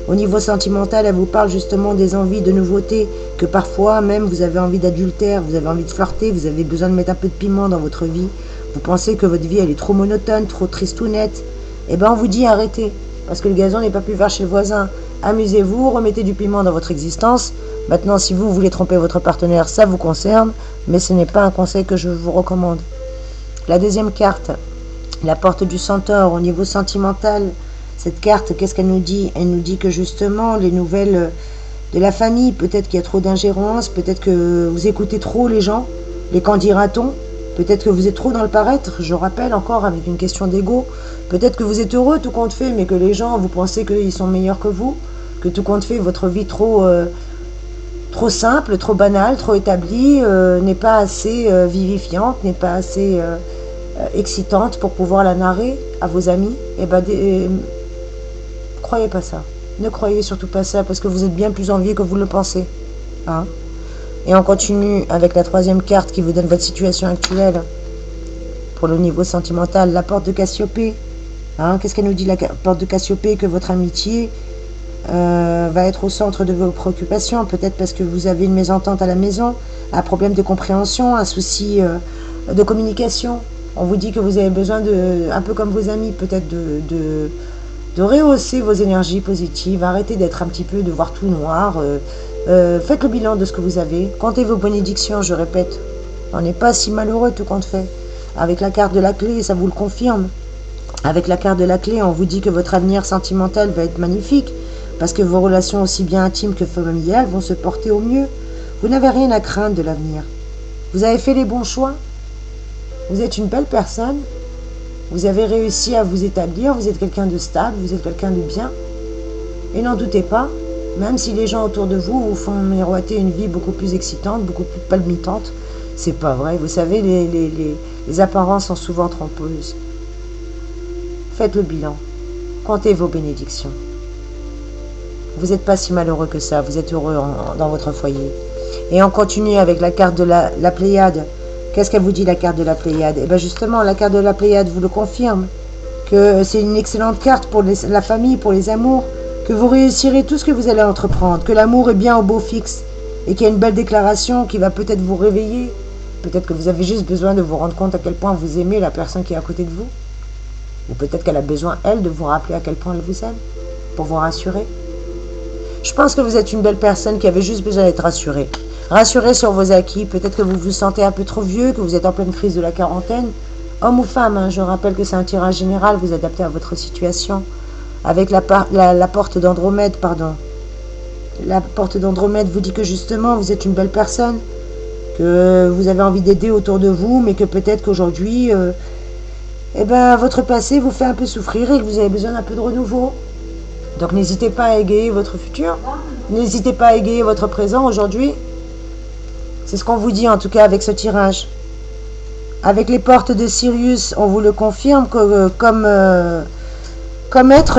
Au niveau sentimental, elle vous parle justement des envies de nouveautés, que parfois même vous avez envie d'adultère, vous avez envie de flirter, vous avez besoin de mettre un peu de piment dans votre vie. Vous pensez que votre vie elle est trop monotone, trop tristounette. Eh bien on vous dit arrêtez. parce que le gazon n'est pas plus vert chez le voisin. Amusez-vous, remettez du piment dans votre existence. Maintenant, si vous voulez tromper votre partenaire, ça vous concerne, mais ce n'est pas un conseil que je vous recommande. La deuxième carte, la porte du centaure au niveau sentimental. Cette carte, qu'est-ce qu'elle nous dit? Elle nous dit que justement, les nouvelles de la famille, peut-être qu'il y a trop d'ingérence, peut-être que vous écoutez trop les gens, les qu'en dira-t-on, peut-être que vous êtes trop dans le paraître, je rappelle encore avec une question d'ego, peut-être que vous êtes heureux tout compte fait, mais que les gens, vous pensez qu'ils sont meilleurs que vous, que tout compte fait, votre vie trop simple, trop banale, trop établie, n'est pas assez vivifiante, n'est pas assez excitante pour pouvoir la narrer à vos amis. Et ben, croyez pas ça. Ne croyez surtout pas ça, parce que vous êtes bien plus en vie que vous le pensez. Hein? Et on continue avec la troisième carte qui vous donne votre situation actuelle pour le niveau sentimental, la porte de Cassiopée. Hein? Qu'est-ce qu'elle nous dit, la porte de Cassiopée? Que votre amitié va être au centre de vos préoccupations, peut-être parce que vous avez une mésentente à la maison, un problème de compréhension, un souci de communication. On vous dit que vous avez besoin de, un peu comme vos amis, peut-être de rehausser vos énergies positives, arrêtez d'être un petit peu, de voir tout noir, faites le bilan de ce que vous avez, comptez vos bénédictions, je répète, on n'est pas si malheureux tout compte fait. Avec la carte de la clé, ça vous le confirme. Avec la carte de la clé, on vous dit que votre avenir sentimental va être magnifique, parce que vos relations aussi bien intimes que familiales vont se porter au mieux. Vous n'avez rien à craindre de l'avenir. Vous avez fait les bons choix. Vous êtes une belle personne. Vous avez réussi à vous établir. Vous êtes quelqu'un de stable. Vous êtes quelqu'un de bien. Et n'en doutez pas, même si les gens autour de vous vous font miroiter une vie beaucoup plus excitante, beaucoup plus palpitante, c'est pas vrai. Vous savez, les apparences sont souvent trompeuses. Faites le bilan. Comptez vos bénédictions. Vous n'êtes pas si malheureux que ça, vous êtes heureux dans votre foyer. Et on continue avec la carte de la Pléiade. Qu'est-ce qu'elle vous dit, la carte de la Pléiade? Et bien justement, la carte de la Pléiade vous le confirme, que c'est une excellente carte pour la famille, pour les amours, que vous réussirez tout ce que vous allez entreprendre, que l'amour est bien au beau fixe, et qu'il y a une belle déclaration qui va peut-être vous réveiller. Peut-être que vous avez juste besoin de vous rendre compte à quel point vous aimez la personne qui est à côté de vous. Ou peut-être qu'elle a besoin, elle, de vous rappeler à quel point elle vous aime, pour vous rassurer. Je pense que vous êtes une belle personne qui avait juste besoin d'être rassurée. Rassurée sur vos acquis. Peut-être que vous vous sentez un peu trop vieux, que vous êtes en pleine crise de la quarantaine. Homme ou femme, hein, je rappelle que c'est un tirage général, vous adaptez à votre situation. Avec la porte d'Andromède, pardon. La porte d'Andromède vous dit que justement, vous êtes une belle personne, que vous avez envie d'aider autour de vous, mais que peut-être qu'aujourd'hui, votre passé vous fait un peu souffrir et que vous avez besoin d'un peu de renouveau. Donc n'hésitez pas à égayer votre futur, n'hésitez pas à égayer votre présent aujourd'hui. C'est ce qu'on vous dit en tout cas avec ce tirage. Avec les portes de Sirius, on vous le confirme que comme être,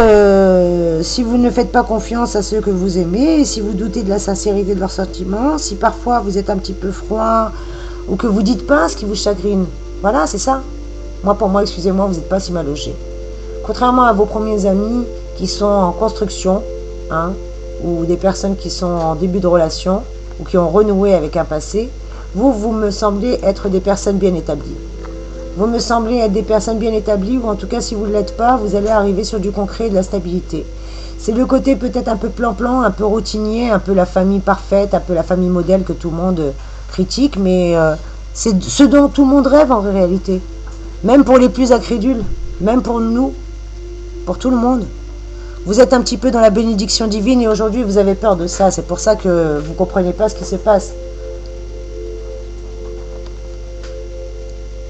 si vous ne faites pas confiance à ceux que vous aimez, si vous doutez de la sincérité de leurs sentiments, si parfois vous êtes un petit peu froid ou que vous dites pas ce qui vous chagrine. Voilà, c'est ça. Pour moi, excusez-moi, vous n'êtes pas si mal logé. Contrairement à vos premiers amis qui sont en construction, hein, ou des personnes qui sont en début de relation, ou qui ont renoué avec un passé, vous me semblez être des personnes bien établies. Vous me semblez être des personnes bien établies, ou en tout cas, si vous ne l'êtes pas, vous allez arriver sur du concret et de la stabilité. C'est le côté peut-être un peu plan-plan, un peu routinier, un peu la famille parfaite, un peu la famille modèle que tout le monde critique, mais c'est ce dont tout le monde rêve en réalité. Même pour les plus incrédules, même pour nous, pour tout le monde. Vous êtes un petit peu dans la bénédiction divine et aujourd'hui vous avez peur de ça. C'est pour ça que vous ne comprenez pas ce qui se passe.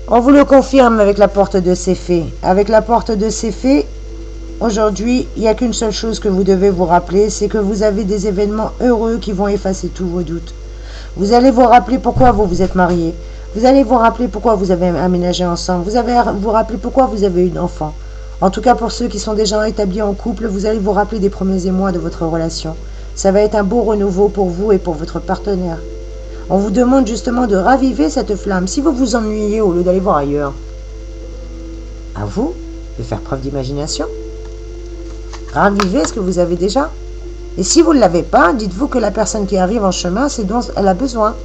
On vous le confirme avec la porte de Céphée. Avec la porte de Céphée, aujourd'hui, il n'y a qu'une seule chose que vous devez vous rappeler, c'est que vous avez des événements heureux qui vont effacer tous vos doutes. Vous allez vous rappeler pourquoi vous vous êtes mariés. Vous allez vous rappeler pourquoi vous avez aménagé ensemble. Vous allez vous rappeler pourquoi vous avez eu un enfant. En tout cas, pour ceux qui sont déjà établis en couple, vous allez vous rappeler des premiers émois de votre relation. Ça va être un beau renouveau pour vous et pour votre partenaire. On vous demande justement de raviver cette flamme. Si vous vous ennuyez au lieu d'aller voir ailleurs, à vous de faire preuve d'imagination. Ravivez ce que vous avez déjà. Et si vous ne l'avez pas, dites-vous que la personne qui arrive en chemin, c'est dont elle a besoin.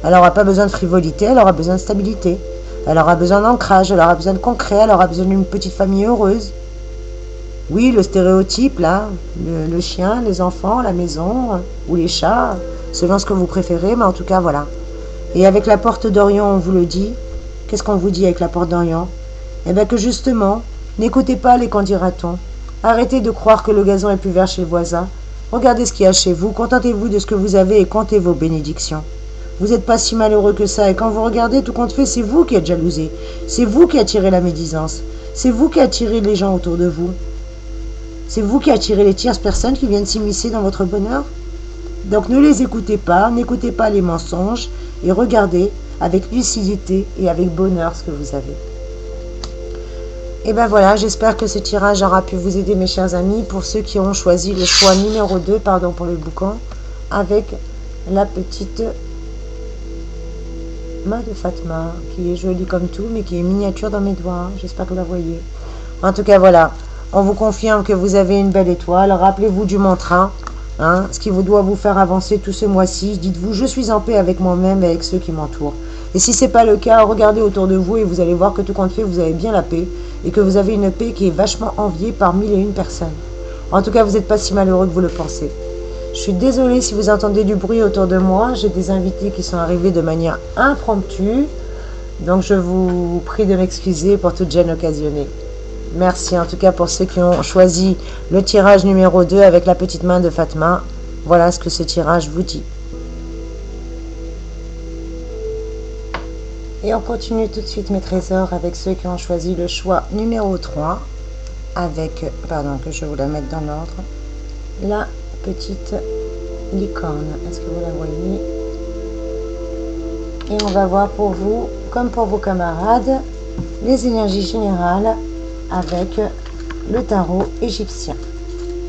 Elle n'aura pas besoin de frivolité, elle aura besoin de stabilité. Elle aura besoin d'ancrage, elle aura besoin de concret, elle aura besoin d'une petite famille heureuse. Oui, le stéréotype, là, le chien, les enfants, la maison, ou les chats, selon ce que vous préférez, mais en tout cas, voilà. Et avec la porte d'Orient, on vous le dit. Qu'est-ce qu'on vous dit avec la porte d'Orient? Eh bien que justement, n'écoutez pas les qu'en dira-t-on. Arrêtez de croire que le gazon est plus vert chez le voisin. Regardez ce qu'il y a chez vous, contentez-vous de ce que vous avez et comptez vos bénédictions. Vous n'êtes pas si malheureux que ça, et quand vous regardez, tout compte fait, c'est vous qui êtes jalousé. C'est vous qui attirez la médisance. C'est vous qui attirez les gens autour de vous. C'est vous qui attirez les tierces personnes qui viennent s'immiscer dans votre bonheur. Donc ne les écoutez pas, n'écoutez pas les mensonges, et regardez avec lucidité et avec bonheur ce que vous avez. Et ben voilà, j'espère que ce tirage aura pu vous aider, mes chers amis, pour ceux qui ont choisi le choix numéro 2, pardon pour le boucan, avec la petite main de Fatma, qui est jolie comme tout, mais qui est miniature dans mes doigts. J'espère que vous la voyez. En tout cas, voilà, on vous confirme que vous avez une belle étoile. Rappelez-vous du mantra, hein, ce qui vous doit vous faire avancer tout ce mois-ci. Dites-vous, je suis en paix avec moi-même et avec ceux qui m'entourent. Et si ce n'est pas le cas, regardez autour de vous et vous allez voir que tout compte fait, vous avez bien la paix et que vous avez une paix qui est vachement enviée par 1001 personnes. En tout cas, vous n'êtes pas si malheureux que vous le pensez. Je suis désolée si vous entendez du bruit autour de moi. J'ai des invités qui sont arrivés de manière impromptue. Donc je vous prie de m'excuser pour toute gêne occasionnée. Merci en tout cas pour ceux qui ont choisi le tirage numéro 2 avec la petite main de Fatma. Voilà ce que ce tirage vous dit. Et on continue tout de suite mes trésors avec ceux qui ont choisi le choix numéro 3 avec, pardon que je vous la mette dans l'ordre, la petite licorne. Est-ce que vous la voyez? Et on va voir pour vous, comme pour vos camarades, les énergies générales avec le tarot égyptien.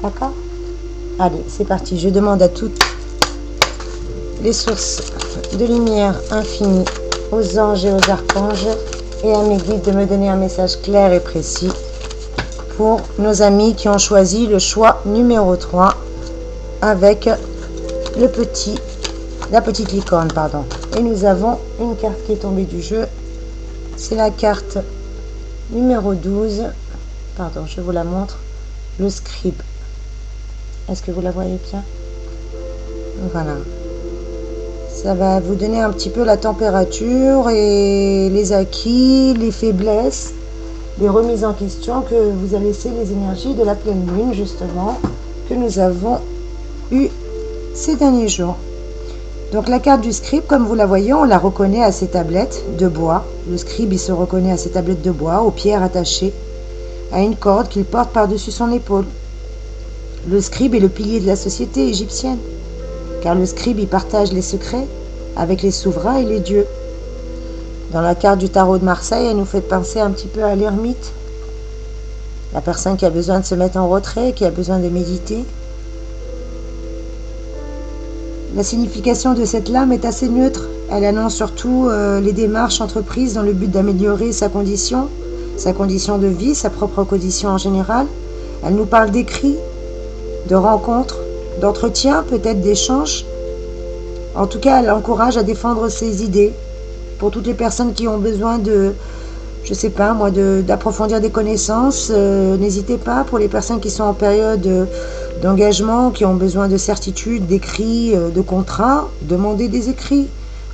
D'accord? Allez, c'est parti. Je demande à toutes les sources de lumière infinie, aux anges et aux archanges et à mes guides de me donner un message clair et précis pour nos amis qui ont choisi le choix numéro 3 avec la petite licorne, pardon. Et nous avons une carte qui est tombée du jeu. C'est la carte numéro 12. Pardon, je vous la montre. Le scribe. Est-ce que vous la voyez bien? Voilà. Ça va vous donner un petit peu la température et les acquis, les faiblesses, les remises en question que vous a laissé les énergies de la pleine lune, justement, que nous avons eu ces derniers jours. Donc la carte du scribe, comme vous la voyez, on la reconnaît à ses tablettes de bois. Le scribe, il se reconnaît à ses tablettes de bois, aux pierres attachées, à une corde qu'il porte par-dessus son épaule. Le scribe est le pilier de la société égyptienne, car le scribe, il partage les secrets avec les souverains et les dieux. Dans la carte du tarot de Marseille, elle nous fait penser un petit peu à l'ermite, la personne qui a besoin de se mettre en retrait, qui a besoin de méditer. La signification de cette lame est assez neutre. Elle annonce surtout les démarches entreprises dans le but d'améliorer sa condition de vie, sa propre condition en général. Elle nous parle d'écrits, de rencontres, d'entretiens, peut-être d'échanges. En tout cas, elle encourage à défendre ses idées pour toutes les personnes qui ont besoin de, je sais pas moi, d'approfondir des connaissances. N'hésitez pas. Pour les personnes qui sont en période d'engagement, qui ont besoin de certitude, d'écrits, de contrats, demandez des écrits.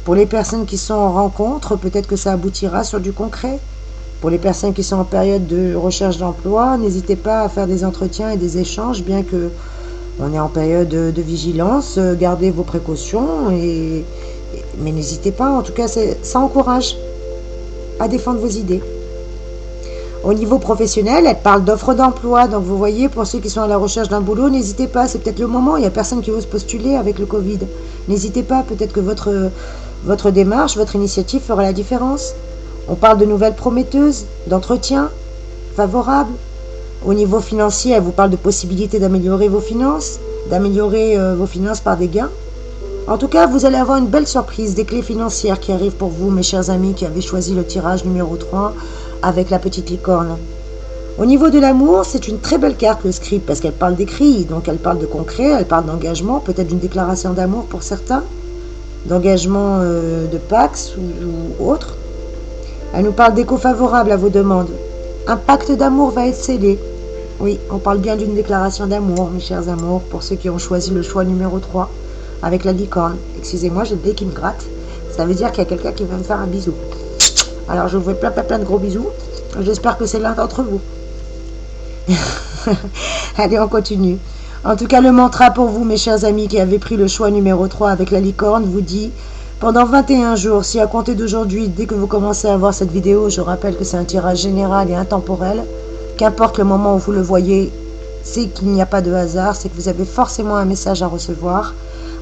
Pour les personnes qui sont en rencontre, peut-être que ça aboutira sur du concret. Pour les personnes qui sont en période de recherche d'emploi, n'hésitez pas à faire des entretiens et des échanges, bien que on est en période de vigilance. Gardez vos précautions, mais n'hésitez pas. En tout cas, ça encourage à défendre vos idées. Au niveau professionnel, elle parle d'offres d'emploi. Donc vous voyez, pour ceux qui sont à la recherche d'un boulot, n'hésitez pas. C'est peut-être le moment. Il n'y a personne qui ose postuler avec le Covid. N'hésitez pas. Peut-être que votre démarche, votre initiative fera la différence. On parle de nouvelles prometteuses, d'entretiens favorables. Au niveau financier, elle vous parle de possibilités d'améliorer vos finances par des gains. En tout cas, vous allez avoir une belle surprise, des clés financières qui arrivent pour vous, mes chers amis qui avez choisi le tirage numéro 3 avec la petite licorne. Au niveau de l'amour, c'est une très belle carte, le scribe, parce qu'elle parle d'écrit, donc elle parle de concret, elle parle d'engagement, peut-être d'une déclaration d'amour pour certains, d'engagement de Pax ou autre. Elle nous parle d'écho favorable à vos demandes. Un pacte d'amour va être scellé. Oui, on parle bien d'une déclaration d'amour, mes chers amours, pour ceux qui ont choisi le choix numéro 3 avec la licorne. Excusez-moi, j'ai le nez qui me gratte. Ça veut dire qu'il y a quelqu'un qui va me faire un bisou. Alors, je vous fais plein de gros bisous. J'espère que c'est l'un d'entre vous. Allez, on continue. En tout cas, le mantra pour vous, mes chers amis, qui avez pris le choix numéro 3 avec la licorne, vous dit: pendant 21 jours, si à compter d'aujourd'hui, dès que vous commencez à voir cette vidéo, je rappelle que c'est un tirage général et intemporel, qu'importe le moment où vous le voyez, c'est qu'il n'y a pas de hasard, c'est que vous avez forcément un message à recevoir.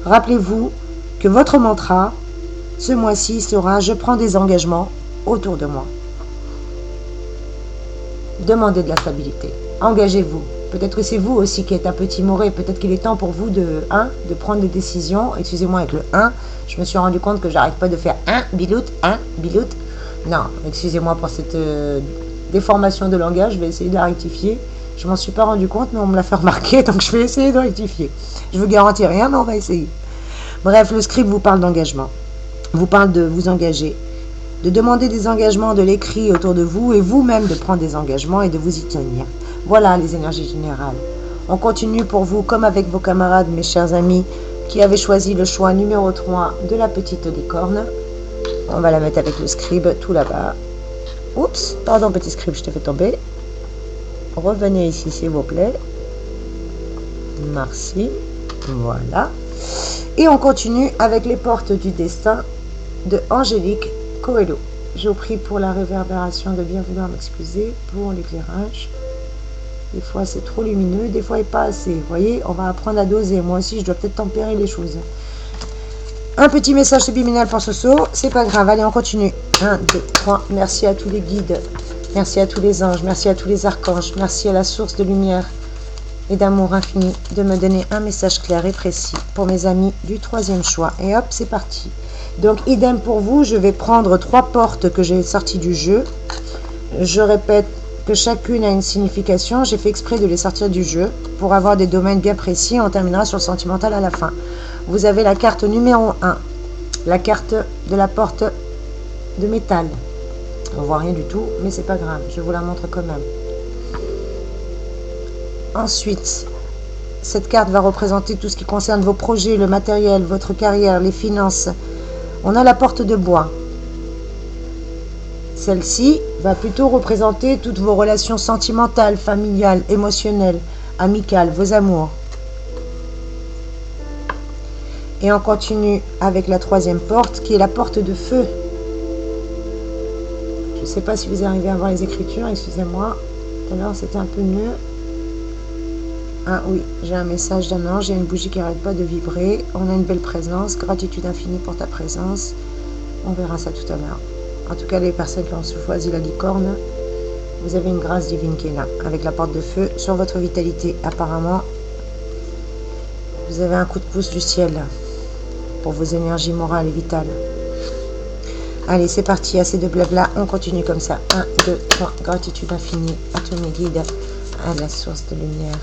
Rappelez-vous que votre mantra, ce mois-ci, sera: je prends des engagements autour de moi. Demandez de la stabilité. Engagez-vous. Peut-être que c'est vous aussi qui êtes un peu timoré. Peut-être qu'il est temps pour vous de prendre des décisions. Excusez-moi, avec le 1, je me suis rendu compte que j'arrête pas de faire biloute. Non, excusez-moi pour cette déformation de langage. Je vais essayer de la rectifier. Je m'en suis pas rendu compte, mais on me l'a fait remarquer, donc je vais essayer de rectifier. Je vous garantis rien, mais on va essayer. Bref, le script vous parle d'engagement. Vous parle de vous engager, de demander des engagements, de l'écrit autour de vous et vous-même de prendre des engagements et de vous y tenir. Voilà les énergies générales. On continue pour vous comme avec vos camarades, mes chers amis, qui avaient choisi le choix numéro 3 de la petite licorne. On va la mettre avec le scribe tout là-bas. Oups, pardon petit scribe, je t'ai fait tomber. Revenez ici s'il vous plaît. Merci. Voilà. Et on continue avec les portes du destin de Angélique Coelho. Je vous prie pour la réverbération de bien vouloir m'excuser pour l'éclairage. Des fois c'est trop lumineux, des fois il n'est pas assez. Vous voyez, on va apprendre à doser. Moi aussi je dois peut-être tempérer les choses. Un petit message subliminal pour ce saut, c'est pas grave, allez on continue. 1, 2, 3, merci à tous les guides, merci à tous les anges, merci à tous les archanges, merci à la source de lumière et d'amour infini de me donner un message clair et précis pour mes amis du 3e choix. Et hop, c'est parti. Donc idem pour vous, je vais prendre 3 portes que j'ai sorties du jeu. Je répète que chacune a une signification. J'ai fait exprès de les sortir du jeu pour avoir des domaines bien précis. On terminera sur le sentimental à la fin. Vous avez la carte numéro 1, la carte de la porte de métal. On voit rien du tout, mais c'est pas grave, je vous la montre quand même. Ensuite, cette carte va représenter tout ce qui concerne vos projets, le matériel, votre carrière, les finances. On a la porte de bois. Celle-ci va plutôt représenter toutes vos relations sentimentales, familiales, émotionnelles, amicales, vos amours. Et on continue avec la 3e porte qui est la porte de feu. Je ne sais pas si vous arrivez à voir les écritures, excusez-moi. Tout à l'heure c'était un peu mieux. Ah oui, j'ai un message d'un ange, j'ai une bougie qui n'arrête pas de vibrer. On a une belle présence, gratitude infinie pour ta présence. On verra ça tout à l'heure. En tout cas, les personnes qui ont choisi la licorne, vous avez une grâce divine qui est là, avec la porte de feu sur votre vitalité. Apparemment, vous avez un coup de pouce du ciel pour vos énergies morales et vitales. Allez, c'est parti, assez de blabla, on continue comme ça. 1, 2, 3, gratitude infinie à tous mes guides, à la source de lumière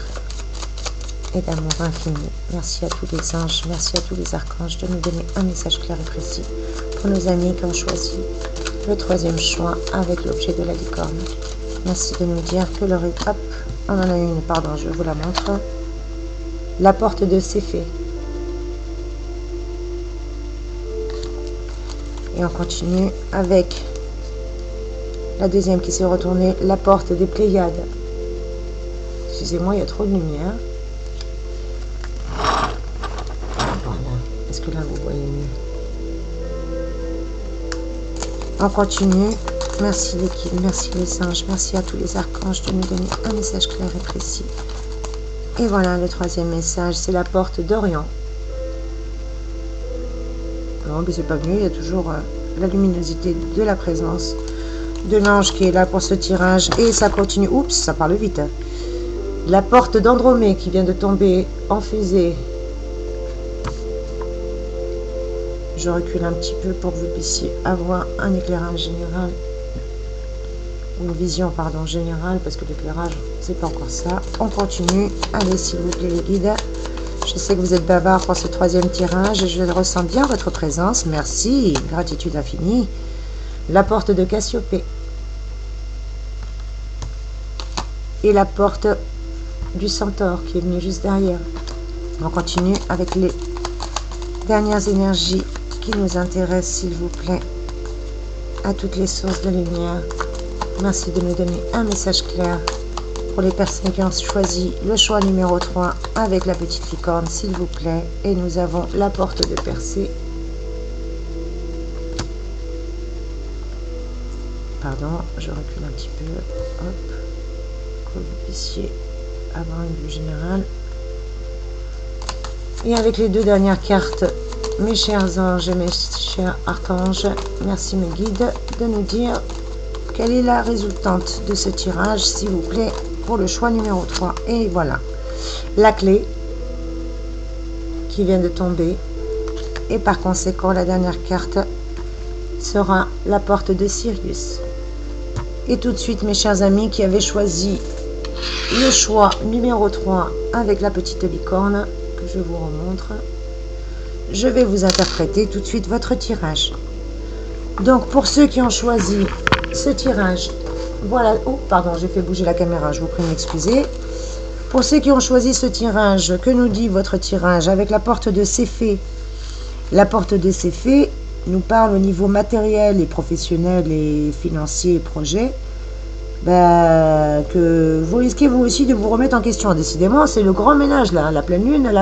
et d'amour infini. Merci à tous les anges, merci à tous les archanges de nous donner un message clair et précis pour nos amis qui ont choisi le 3e choix avec l'objet de la licorne. Merci de nous dire que leur... Hop, on en a une, pardon, je vous la montre. La porte de Céphée. Et on continue avec la 2e qui s'est retournée, la porte des Pléiades. Excusez-moi, il y a trop de lumière. Voilà. Est-ce que là vous voyez mieux? On continue. Merci l'équipe, merci les anges, merci à tous les archanges de nous donner un message clair et précis. Et voilà, le 3e message, c'est la porte d'Orient. Non, mais c'est pas mieux, il y a toujours la luminosité de la présence de l'ange qui est là pour ce tirage. Et ça continue. Oups, ça parle vite. La porte d'Andromée qui vient de tomber en fusée. Je recule un petit peu pour que vous puissiez avoir un éclairage général. Ou une vision, pardon, générale, parce que l'éclairage, c'est pas encore ça. On continue. Allez, s'il vous plaît, les guides. Je sais que vous êtes bavards pour ce 3e tirage et je ressens bien votre présence. Merci. Gratitude infinie. La porte de Cassiopée. Et la porte du centaure qui est venu juste derrière. On continue avec les dernières énergies qui nous intéressent, s'il vous plaît, à toutes les sources de lumière. Merci de nous donner un message clair pour les personnes qui ont choisi le choix numéro 3 avec la petite licorne, s'il vous plaît. Et nous avons la porte de percée. Pardon, je recule un petit peu. Hop, que vous puissiez avoir une vue générale. Et avec les deux dernières cartes, mes chers anges et mes chers archanges, merci mes guides de nous dire quelle est la résultante de ce tirage, s'il vous plaît, pour le choix numéro 3. Et voilà, la clé qui vient de tomber. Et par conséquent, la dernière carte sera la porte de Sirius. Et tout de suite, mes chers amis qui avaient choisi le choix numéro 3 avec la petite licorne, que je vous remontre, je vais vous interpréter tout de suite votre tirage. Donc, pour ceux qui ont choisi ce tirage, voilà, oh, pardon, j'ai fait bouger la caméra, je vous prie de m'excuser. Pour ceux qui ont choisi ce tirage, que nous dit votre tirage avec la porte de Céphée? La porte de Céphée nous parle au niveau matériel et professionnel et financier et projet, que vous risquez vous aussi de vous remettre en question. Décidément, c'est le grand ménage là, la pleine lune, elle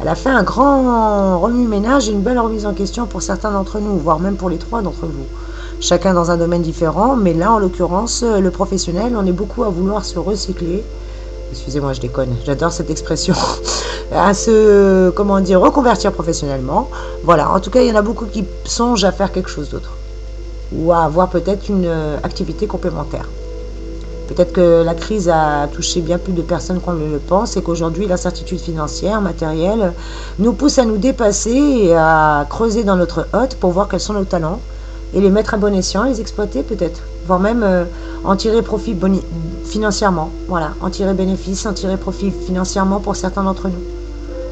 a fait un grand remue-ménage et une belle remise en question pour certains d'entre nous, voire même pour les trois d'entre vous. Chacun dans un domaine différent, mais là, en l'occurrence, le professionnel, on est beaucoup à vouloir se recycler. Excusez-moi, je déconne, j'adore cette expression. À se, comment dire, reconvertir professionnellement. Voilà, en tout cas, il y en a beaucoup qui songent à faire quelque chose d'autre. Ou à avoir peut-être une activité complémentaire. Peut-être que la crise a touché bien plus de personnes qu'on ne le pense et qu'aujourd'hui, l'incertitude financière, matérielle, nous pousse à nous dépasser et à creuser dans notre hotte pour voir quels sont nos talents et les mettre à bon escient, les exploiter peut-être, voire même en tirer profit financièrement. Voilà, en tirer bénéfice, en tirer profit financièrement pour certains d'entre nous.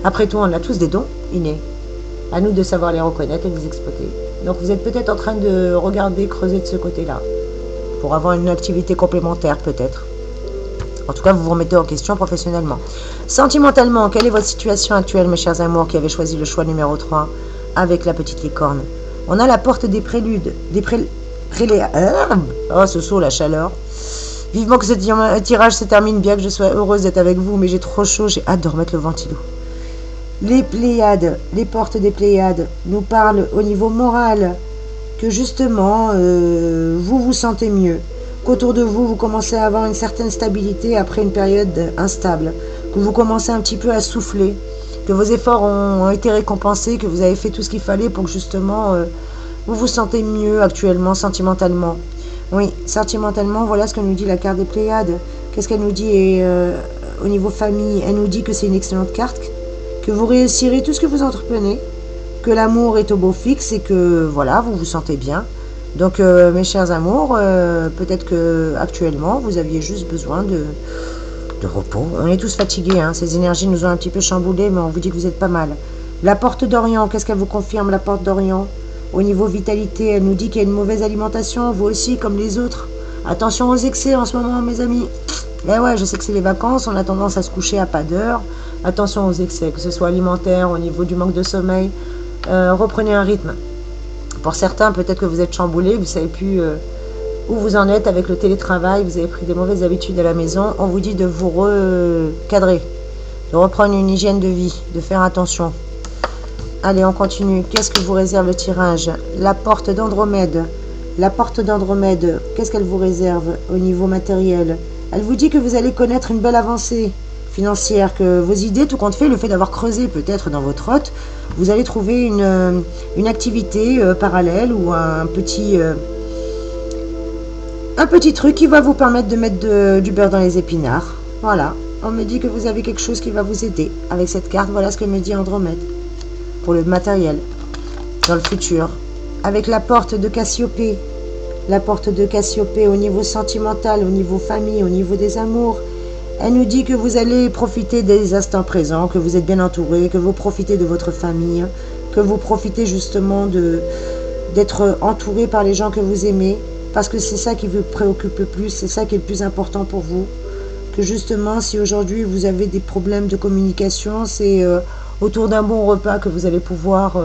Après tout, on a tous des dons innés. À nous de savoir les reconnaître et les exploiter. Donc vous êtes peut-être en train de regarder, creuser de ce côté-là, pour avoir une activité complémentaire peut-être. En tout cas, vous vous remettez en question professionnellement. Sentimentalement, quelle est votre situation actuelle, mes chers amours, qui avez choisi le choix numéro 3 avec la petite licorne? On a la porte des préludes, oh, ce saut, la chaleur. Vivement que ce tirage se termine, bien que je sois heureuse d'être avec vous, mais j'ai trop chaud, j'ai hâte de remettre le ventilo. Les Pléiades, les portes des Pléiades nous parlent au niveau moral que justement vous vous sentez mieux, qu'autour de vous, vous commencez à avoir une certaine stabilité après une période instable, que vous commencez un petit peu à souffler, que vos efforts ont été récompensés, que vous avez fait tout ce qu'il fallait pour que justement vous vous sentez mieux actuellement, sentimentalement. Oui, sentimentalement, voilà ce que nous dit la carte des Pléiades. Qu'est-ce qu'elle nous dit au niveau famille? Elle nous dit que c'est une excellente carte, que vous réussirez tout ce que vous entreprenez, que l'amour est au beau fixe et que voilà, vous vous sentez bien. Donc mes chers amours, peut-être que actuellement vous aviez juste besoin de repos. On est tous fatigués, hein. Ces énergies nous ont un petit peu chamboulés, mais on vous dit que vous êtes pas mal. La porte d'Orient, qu'est-ce qu'elle vous confirme, la porte d'Orient? Au niveau vitalité, elle nous dit qu'il y a une mauvaise alimentation, vous aussi comme les autres. Attention aux excès en ce moment, mes amis. Eh ouais, je sais que c'est les vacances, on a tendance à se coucher à pas d'heure. Attention aux excès, que ce soit alimentaire, au niveau du manque de sommeil. Reprenez un rythme. Pour certains, peut-être que vous êtes chamboulés, vous ne savez plus où vous en êtes avec le télétravail, vous avez pris des mauvaises habitudes à la maison. On vous dit de vous recadrer, de reprendre une hygiène de vie, de faire attention. Allez, on continue. Qu'est-ce que vous réserve le tirage? La porte d'Andromède. La porte d'Andromède, qu'est-ce qu'elle vous réserve au niveau matériel? Elle vous dit que vous allez connaître une belle avancée financière, que vos idées, tout compte fait, le fait d'avoir creusé peut-être dans votre hotte, vous allez trouver une activité parallèle ou un petit truc qui va vous permettre de mettre du beurre dans les épinards. Voilà, on me dit que vous avez quelque chose qui va vous aider avec cette carte. Voilà ce que me dit Andromède pour le matériel dans le futur. Avec la porte de Cassiopée, la porte de Cassiopée au niveau sentimental, au niveau famille, au niveau des amours. Elle nous dit que vous allez profiter des instants présents, que vous êtes bien entouré, que vous profitez de votre famille, que vous profitez justement d'être entouré par les gens que vous aimez, parce que c'est ça qui vous préoccupe le plus, c'est ça qui est le plus important pour vous, que justement, si aujourd'hui vous avez des problèmes de communication, c'est autour d'un bon repas que vous allez pouvoir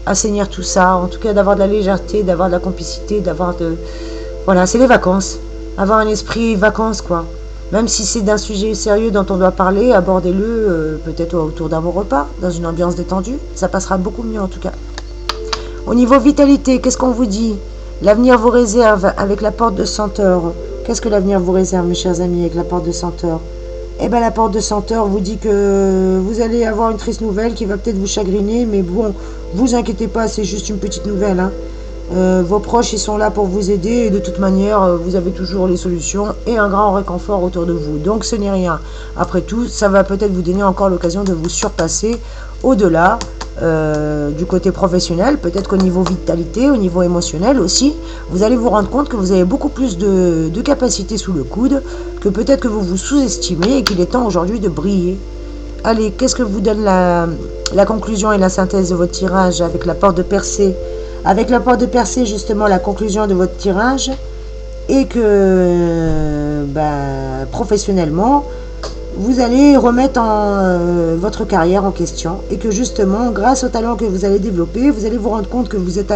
assainir tout ça. En tout cas, d'avoir de la légèreté, d'avoir de la complicité, d'avoir de... Voilà, c'est les vacances. Avoir un esprit vacances, quoi. Même si c'est d'un sujet sérieux dont on doit parler, abordez-le peut-être autour d'un bon repas, dans une ambiance détendue. Ça passera beaucoup mieux en tout cas. Au niveau vitalité, qu'est-ce qu'on vous dit? L'avenir vous réserve avec la porte de Centaure. Qu'est-ce que l'avenir vous réserve, mes chers amis, avec la porte de Centaure? Eh bien, la porte de Centaure vous dit que vous allez avoir une triste nouvelle qui va peut-être vous chagriner, mais bon, vous inquiétez pas, c'est juste une petite nouvelle, hein. Vos proches, ils sont là pour vous aider et de toute manière, vous avez toujours les solutions et un grand réconfort autour de vous. Donc ce n'est rien. Après tout, ça va peut-être vous donner encore l'occasion de vous surpasser au-delà du côté professionnel. Peut-être qu'au niveau vitalité, au niveau émotionnel aussi, vous allez vous rendre compte que vous avez beaucoup plus de capacités sous le coude, que peut-être que vous vous sous-estimez et qu'il est temps aujourd'hui de briller. Allez, qu'est-ce que vous donne la conclusion et la synthèse de votre tirage avec la porte de Persée? Avec la porte de Persée, justement, la conclusion de votre tirage est que professionnellement, vous allez remettre votre carrière en question et que justement, grâce au talent que vous allez développer, vous allez vous rendre compte que vous êtes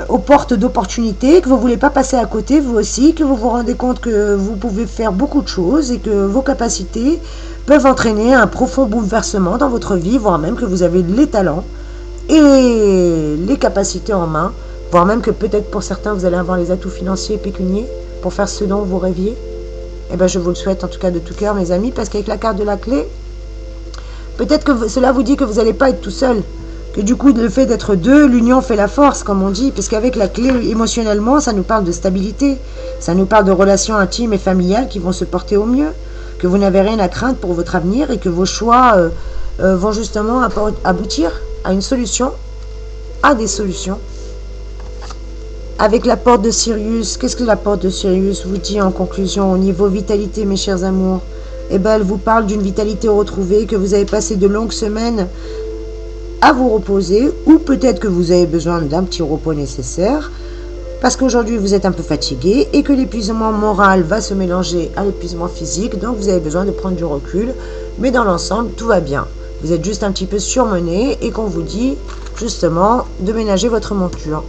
aux portes d'opportunités, que vous ne voulez pas passer à côté, vous aussi, que vous vous rendez compte que vous pouvez faire beaucoup de choses et que vos capacités peuvent entraîner un profond bouleversement dans votre vie, voire même que vous avez les talents et les capacités en main, voire même que peut-être pour certains vous allez avoir les atouts financiers et pécuniaires pour faire ce dont vous rêviez. Eh bien je vous le souhaite en tout cas de tout cœur, mes amis, parce qu'avec la carte de la clé, peut-être que cela vous dit que vous n'allez pas être tout seul, que du coup le fait d'être deux, l'union fait la force, comme on dit, parce qu'avec la clé émotionnellement, ça nous parle de stabilité, ça nous parle de relations intimes et familiales qui vont se porter au mieux, que vous n'avez rien à craindre pour votre avenir et que vos choix vont justement aboutir à une solution, à des solutions. Avec la porte de Sirius, qu'est-ce que la porte de Sirius vous dit en conclusion au niveau vitalité, mes chers amours? Eh bien, elle vous parle d'une vitalité retrouvée, que vous avez passé de longues semaines à vous reposer, ou peut-être que vous avez besoin d'un petit repos nécessaire, parce qu'aujourd'hui vous êtes un peu fatigué et que l'épuisement moral va se mélanger à l'épuisement physique, donc vous avez besoin de prendre du recul, mais dans l'ensemble, tout va bien. Vous êtes juste un petit peu surmené et qu'on vous dit justement de ménager votre monture.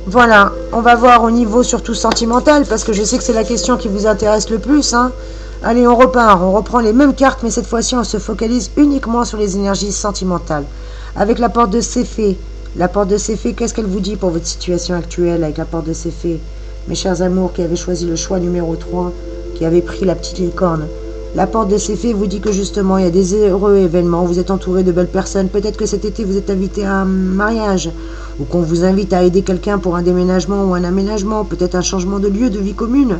Voilà, on va voir au niveau surtout sentimental, parce que je sais que c'est la question qui vous intéresse le plus, hein. Allez, on repart, on reprend les mêmes cartes, mais cette fois-ci on se focalise uniquement sur les énergies sentimentales. Avec la porte de Céphée, la porte de Céphée, qu'est-ce qu'elle vous dit pour votre situation actuelle avec la porte de Céphée? Mes chers amours qui avez choisi le choix numéro 3, qui avez pris la petite licorne. La porte de Céphée vous dit que justement il y a des heureux événements, vous êtes entouré de belles personnes, peut-être que cet été vous êtes invité à un mariage, ou qu'on vous invite à aider quelqu'un pour un déménagement ou un aménagement, peut-être un changement de lieu de vie commune,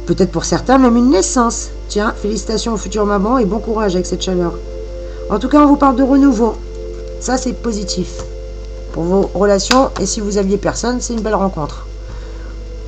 peut-être pour certains même une naissance. Tiens, félicitations aux futures mamans et bon courage avec cette chaleur. En tout cas, on vous parle de renouveau, ça c'est positif pour vos relations, et si vous aviez personne, c'est une belle rencontre.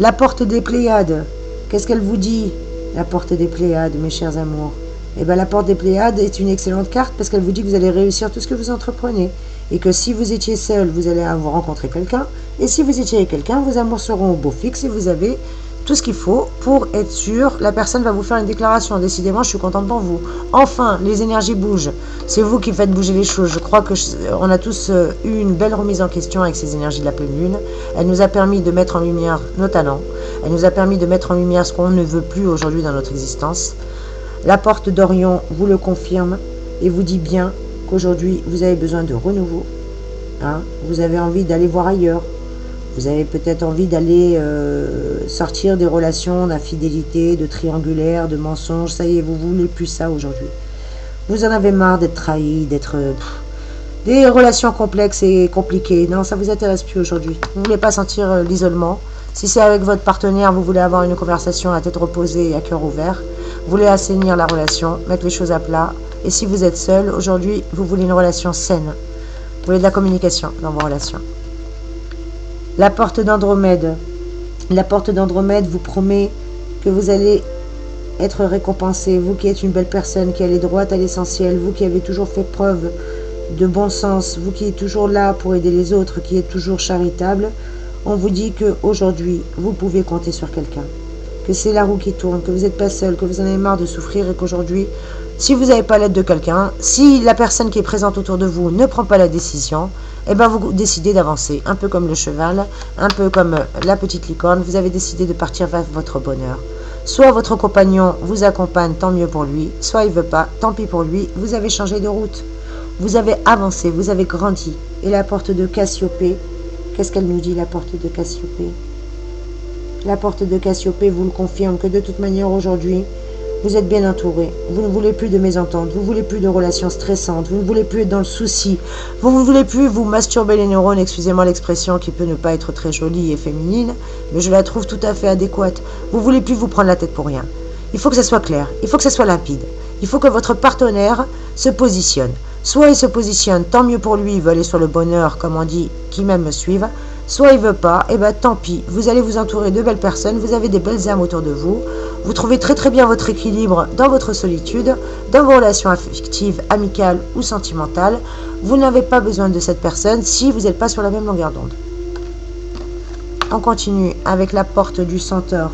La porte des Pléiades, qu'est-ce qu'elle vous dit? La porte des Pléiades, mes chers amours. Eh bien, la porte des Pléiades est une excellente carte parce qu'elle vous dit que vous allez réussir tout ce que vous entreprenez. Et que si vous étiez seul, vous allez vous rencontrer quelqu'un. Et si vous étiez avec quelqu'un, vos amours seront au beau fixe et vous avez tout ce qu'il faut pour être sûr. La personne va vous faire une déclaration. Décidément, je suis contente pour vous. Enfin, les énergies bougent. C'est vous qui faites bouger les choses. Je crois qu'on a tous eu une belle remise en question avec ces énergies de la pleine lune. Elle nous a permis de mettre en lumière nos talents. Elle nous a permis de mettre en lumière ce qu'on ne veut plus aujourd'hui dans notre existence. La porte d'Orion vous le confirme et vous dit bien qu'aujourd'hui vous avez besoin de renouveau. Hein, vous avez envie d'aller voir ailleurs. Vous avez peut-être envie d'aller sortir des relations d'infidélité, de triangulaire, de mensonges. Ça y est, vous voulez plus ça aujourd'hui. Vous en avez marre d'être trahi, d'être... des relations complexes et compliquées. Non, ça vous intéresse plus aujourd'hui. Vous ne voulez pas sentir l'isolement. Si c'est avec votre partenaire, vous voulez avoir une conversation à tête reposée et à cœur ouvert. Vous voulez assainir la relation, mettre les choses à plat. Et si vous êtes seul, aujourd'hui, vous voulez une relation saine. Vous voulez de la communication dans vos relations. La porte d'Andromède. La porte d'Andromède vous promet que vous allez être récompensé. Vous qui êtes une belle personne, qui allez droit à l'essentiel, vous qui avez toujours fait preuve de bon sens, vous qui êtes toujours là pour aider les autres, qui êtes toujours charitable, on vous dit qu'aujourd'hui, vous pouvez compter sur quelqu'un. que c'est la roue qui tourne, que vous n'êtes pas seul, que vous en avez marre de souffrir et qu'aujourd'hui, si vous n'avez pas l'aide de quelqu'un, si la personne qui est présente autour de vous ne prend pas la décision, eh ben vous décidez d'avancer, un peu comme le cheval, un peu comme la petite licorne, vous avez décidé de partir vers votre bonheur. Soit votre compagnon vous accompagne, tant mieux pour lui, soit il ne veut pas, tant pis pour lui, vous avez changé de route. Vous avez avancé, vous avez grandi. Et la porte de Cassiopée, qu'est-ce qu'elle nous dit, la porte de Cassiopée? La porte de Cassiopée vous le confirme que de toute manière aujourd'hui, vous êtes bien entouré. Vous ne voulez plus de mésententes, vous ne voulez plus de relations stressantes, vous ne voulez plus être dans le souci, vous ne voulez plus vous masturber les neurones, excusez-moi l'expression qui peut ne pas être très jolie et féminine, mais je la trouve tout à fait adéquate. Vous ne voulez plus vous prendre la tête pour rien. Il faut que ça soit clair, il faut que ça soit limpide. Il faut que votre partenaire se positionne. Soit il se positionne, tant mieux pour lui, il veut aller sur le bonheur, comme on dit, qui même me suivent. Soit il veut pas, et ben tant pis. Vous allez vous entourer de belles personnes, vous avez des belles âmes autour de vous. Vous trouvez très très bien votre équilibre dans votre solitude, dans vos relations affectives, amicales ou sentimentales. Vous n'avez pas besoin de cette personne si vous n'êtes pas sur la même longueur d'onde. On continue avec la porte du Centaure.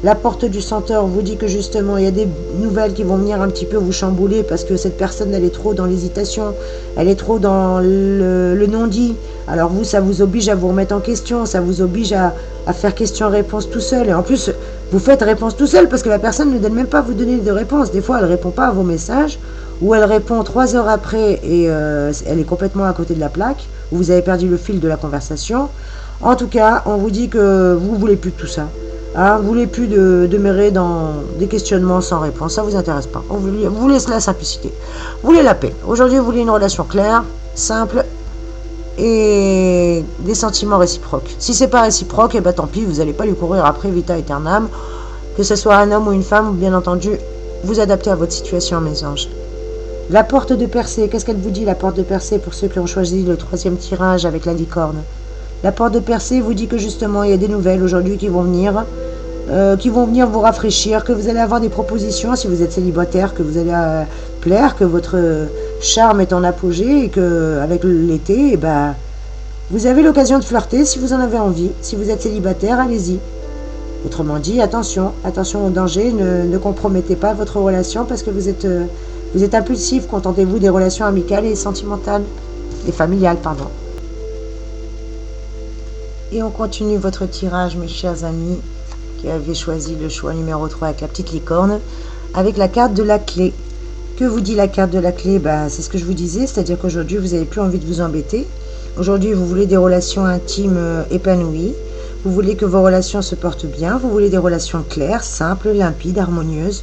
La porte du Centaure vous dit que justement il y a des nouvelles qui vont venir un petit peu vous chambouler parce que cette personne elle est trop dans l'hésitation, elle est trop dans le non-dit. Alors vous, ça vous oblige à vous remettre en question, ça vous oblige à faire question-réponse tout seul. Et en plus, vous faites réponse tout seul parce que la personne ne donne même pas à vous donner de réponse. Des fois, elle ne répond pas à vos messages ou elle répond 3 heures après et elle est complètement à côté de la plaque ou vous avez perdu le fil de la conversation. En tout cas, on vous dit que vous ne voulez plus de tout ça. Vous ne voulez plus demeurer dans des questionnements sans réponse, ça ne vous intéresse pas. Vous voulez la simplicité, vous voulez la paix. Aujourd'hui, vous voulez une relation claire, simple et des sentiments réciproques. Si c'est pas réciproque, eh ben tant pis, vous n'allez pas lui courir après vita aeternam. Que ce soit un homme ou une femme, bien entendu, vous adaptez à votre situation, mes anges. La porte de Persée, qu'est-ce qu'elle vous dit, la porte de Persée, pour ceux qui ont choisi le 3e tirage avec la licorne? La porte de Persée vous dit que justement, il y a des nouvelles aujourd'hui qui vont venir vous rafraîchir, que vous allez avoir des propositions si vous êtes célibataire, que vous allez plaire, que votre charme est en apogée et que avec l'été, vous avez l'occasion de flirter si vous en avez envie. Si vous êtes célibataire, allez-y. Autrement dit, attention au danger, ne compromettez pas votre relation parce que vous êtes impulsif, contentez-vous des relations amicales et sentimentales, et familiales, pardon. Et on continue votre tirage, mes chers amis, qui avaient choisi le choix numéro 3 avec la petite licorne, avec la carte de la clé. Que vous dit la carte de la clé? C'est ce que je vous disais, c'est-à-dire qu'aujourd'hui, vous n'avez plus envie de vous embêter. Aujourd'hui, vous voulez des relations intimes épanouies. Vous voulez que vos relations se portent bien. Vous voulez des relations claires, simples, limpides, harmonieuses.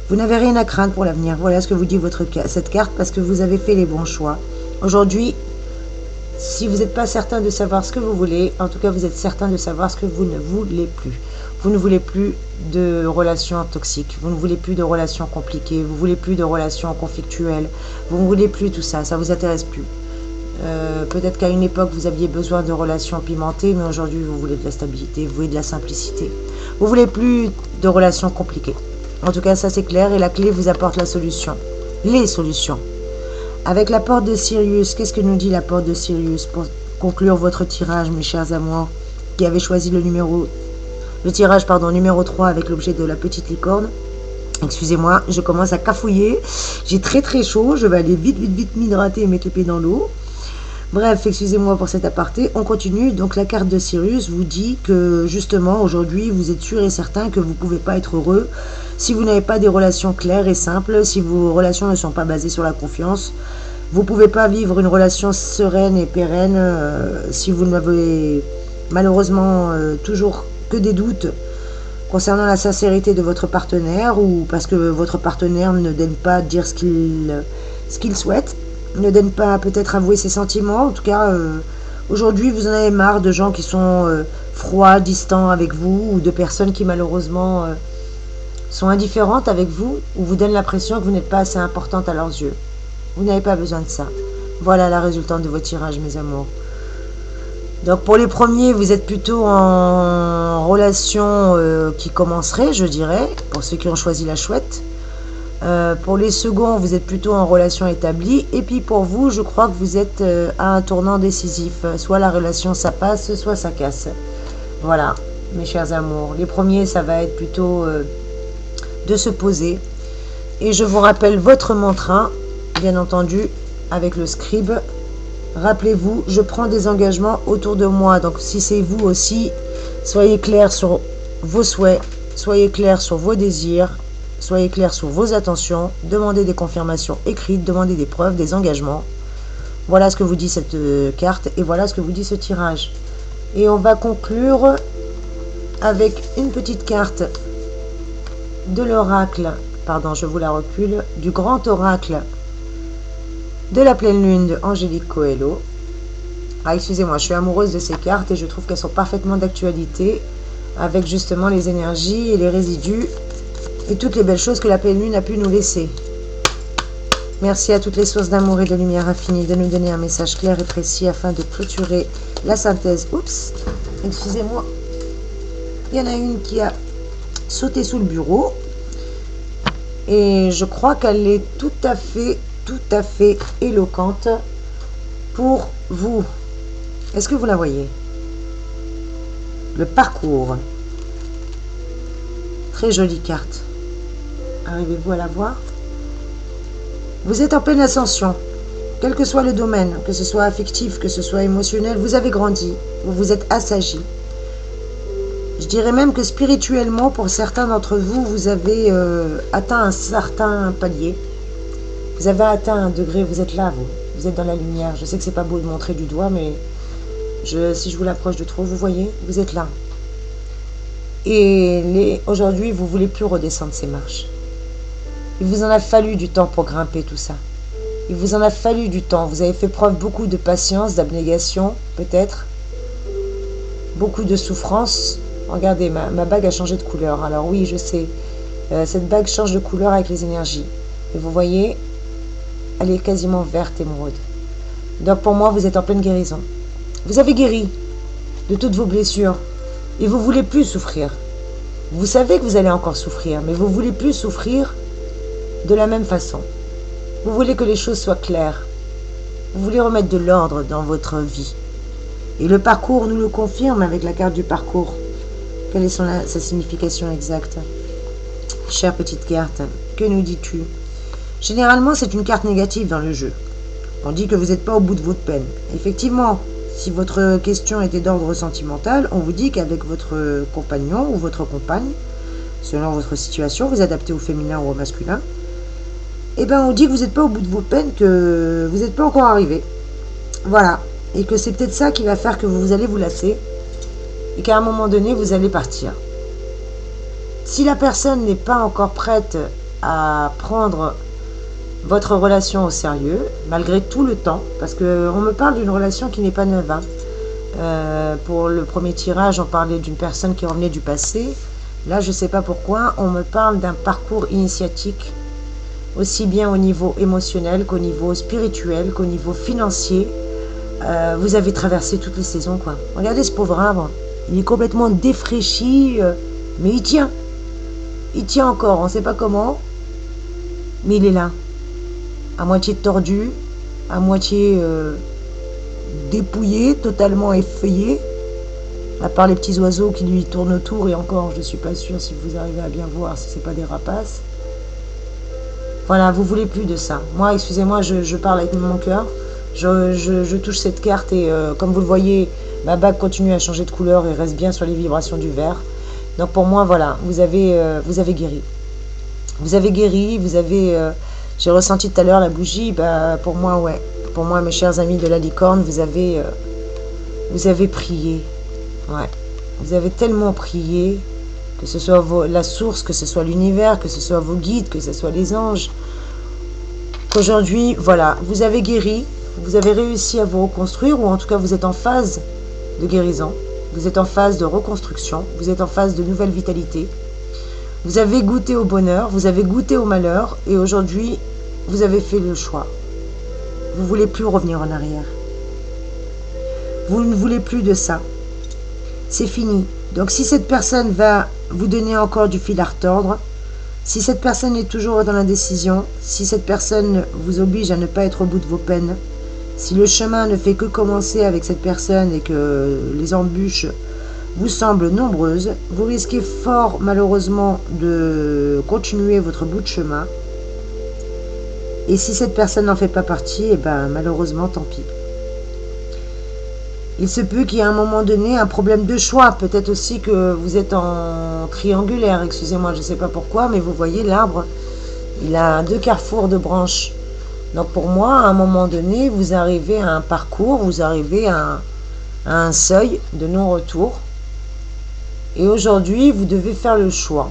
Vous n'avez rien à craindre pour l'avenir. Voilà ce que vous dit cette carte, parce que vous avez fait les bons choix. Aujourd'hui, si vous n'êtes pas certain de savoir ce que vous voulez, en tout cas, vous êtes certain de savoir ce que vous ne voulez plus. Vous ne voulez plus de relations toxiques, vous ne voulez plus de relations compliquées, vous ne voulez plus de relations conflictuelles, vous ne voulez plus tout ça, ça ne vous intéresse plus. Peut-être qu'à une époque, vous aviez besoin de relations pimentées, mais aujourd'hui, vous voulez de la stabilité, vous voulez de la simplicité. Vous ne voulez plus de relations compliquées. En tout cas, ça c'est clair, et la clé vous apporte la solution. Les solutions. Avec la porte de Sirius, qu'est-ce que nous dit la porte de Sirius pour conclure votre tirage, mes chers amours, qui avez choisi le tirage numéro 3 avec l'objet de la petite licorne? Excusez-moi, je commence à cafouiller. J'ai très très chaud, je vais aller vite m'hydrater et mettre les pieds dans l'eau. Bref, excusez-moi pour cet aparté. On continue. Donc la carte de Sirius vous dit que justement aujourd'hui vous êtes sûr et certain que vous ne pouvez pas être heureux si vous n'avez pas des relations claires et simples, si vos relations ne sont pas basées sur la confiance. Vous ne pouvez pas vivre une relation sereine et pérenne si vous n'avez malheureusement toujours que des doutes concernant la sincérité de votre partenaire ou parce que votre partenaire ne donne pas dire ce qu'il souhaite, ne donne pas peut-être avouer ses sentiments. En tout cas, aujourd'hui, vous en avez marre de gens qui sont froids, distants avec vous ou de personnes qui malheureusement sont indifférentes avec vous ou vous donnent l'impression que vous n'êtes pas assez importante à leurs yeux. Vous n'avez pas besoin de ça. Voilà la résultante de votre tirage, mes amours. Donc pour les premiers, vous êtes plutôt en relation qui commencerait, je dirais, pour ceux qui ont choisi la chouette. Pour les seconds, vous êtes plutôt en relation établie. Et puis pour vous, je crois que vous êtes à un tournant décisif. Soit la relation ça passe, soit ça casse. Voilà. mes chers amours. Les premiers, ça va être plutôt de se poser. Et je vous rappelle votre mantra, bien entendu, avec le scribe. Rappelez-vous, je prends des engagements autour de moi. Donc si c'est vous aussi, soyez clair sur vos souhaits, soyez clair sur vos désirs, soyez clair sur vos attentions, demandez des confirmations écrites, demandez des preuves, des engagements. Voilà ce que vous dit cette carte et voilà ce que vous dit ce tirage. Et on va conclure avec une petite carte de l'oracle, pardon, je vous la recule, du grand oracle de la pleine lune de Angélique Coelho. Ah, excusez-moi, je suis amoureuse de ces cartes et je trouve qu'elles sont parfaitement d'actualité avec justement les énergies et les résidus et toutes les belles choses que la pleine lune a pu nous laisser. Merci à toutes les sources d'amour et de lumière infinie de nous donner un message clair et précis afin de clôturer la synthèse. Oups, excusez-moi. Il y en a une qui a sauté sous le bureau et je crois qu'elle est tout à fait éloquente pour vous. Est-ce que vous la voyez? Le parcours. Très jolie carte. Arrivez-vous à la voir? Vous êtes en pleine ascension. Quel que soit le domaine, que ce soit affectif, que ce soit émotionnel, vous avez grandi. Vous vous êtes assagi. Je dirais même que spirituellement, pour certains d'entre vous, vous avez atteint un certain palier. Vous avez atteint un degré, vous êtes là, vous êtes dans la lumière. Je sais que c'est pas beau de montrer du doigt, mais si je vous l'approche de trop, vous voyez, vous êtes là. Et aujourd'hui, vous ne voulez plus redescendre ces marches. Il vous en a fallu du temps pour grimper tout ça. Il vous en a fallu du temps. Vous avez fait preuve beaucoup de patience, d'abnégation, peut-être. Beaucoup de souffrance. Regardez, ma bague a changé de couleur. Alors oui, je sais. Cette bague change de couleur avec les énergies. Et vous voyez, elle est quasiment verte émeraude. Donc pour moi, vous êtes en pleine guérison. Vous avez guéri de toutes vos blessures. Et vous ne voulez plus souffrir. Vous savez que vous allez encore souffrir, mais vous ne voulez plus souffrir de la même façon. Vous voulez que les choses soient claires. Vous voulez remettre de l'ordre dans votre vie. Et le parcours nous le confirme avec la carte du parcours. Quelle est sa signification exacte? Chère petite carte, que nous dis-tu? Généralement, c'est une carte négative dans le jeu. On dit que vous n'êtes pas au bout de votre peine. Effectivement, si votre question était d'ordre sentimental, on vous dit qu'avec votre compagnon ou votre compagne, selon votre situation, vous adaptez au féminin ou au masculin, eh bien on dit que vous n'êtes pas au bout de vos peines, que vous n'êtes pas encore arrivé. Voilà. Et que c'est peut-être ça qui va faire que vous allez vous lasser et qu'à un moment donné, vous allez partir. Si la personne n'est pas encore prête à prendre votre relation au sérieux, malgré tout le temps, parce qu'on me parle d'une relation qui n'est pas neuve. Pour le premier tirage, on parlait d'une personne qui revenait du passé. Là, je ne sais pas pourquoi, on me parle d'un parcours initiatique, aussi bien au niveau émotionnel qu'au niveau spirituel, qu'au niveau financier. Vous avez traversé toutes les saisons, quoi. Regardez ce pauvre arbre, il est complètement défraîchi, mais il tient. Il tient encore, on ne sait pas comment, mais il est là. À moitié tordu, à moitié dépouillé, totalement effeuillé, à part les petits oiseaux qui lui tournent autour, et encore, je ne suis pas sûre si vous arrivez à bien voir, si ce n'est pas des rapaces. Voilà, vous ne voulez plus de ça. Moi, excusez-moi, je parle avec mon cœur, je touche cette carte et comme vous le voyez, ma bague continue à changer de couleur et reste bien sur les vibrations du vert. Donc pour moi, voilà, vous avez guéri. Vous avez guéri, vous avez... j'ai ressenti tout à l'heure la bougie, pour moi, ouais. Pour moi, mes chers amis de la licorne, vous avez prié. Ouais. Vous avez tellement prié, que ce soit la source, que ce soit l'univers, que ce soit vos guides, que ce soit les anges, qu'aujourd'hui, voilà, vous avez guéri, vous avez réussi à vous reconstruire, ou en tout cas, vous êtes en phase de guérison, vous êtes en phase de reconstruction, vous êtes en phase de nouvelle vitalité. Vous avez goûté au bonheur, vous avez goûté au malheur, et aujourd'hui, vous avez fait le choix. Vous ne voulez plus revenir en arrière. Vous ne voulez plus de ça. C'est fini. Donc si cette personne va vous donner encore du fil à retordre, si cette personne est toujours dans l'indécision, si cette personne vous oblige à ne pas être au bout de vos peines, si le chemin ne fait que commencer avec cette personne et que les embûches vous semblent nombreuses. Vous risquez fort malheureusement de continuer votre bout de chemin. Et si cette personne n'en fait pas partie, eh ben, malheureusement, tant pis. Il se peut qu'il y ait à un moment donné un problème de choix. Peut-être aussi que vous êtes en triangulaire. Excusez-moi, je ne sais pas pourquoi, mais vous voyez l'arbre, il a 2 carrefours de branches. Donc pour moi, à un moment donné, vous arrivez à un parcours, vous arrivez à un seuil de non-retour. Et aujourd'hui, vous devez faire le choix.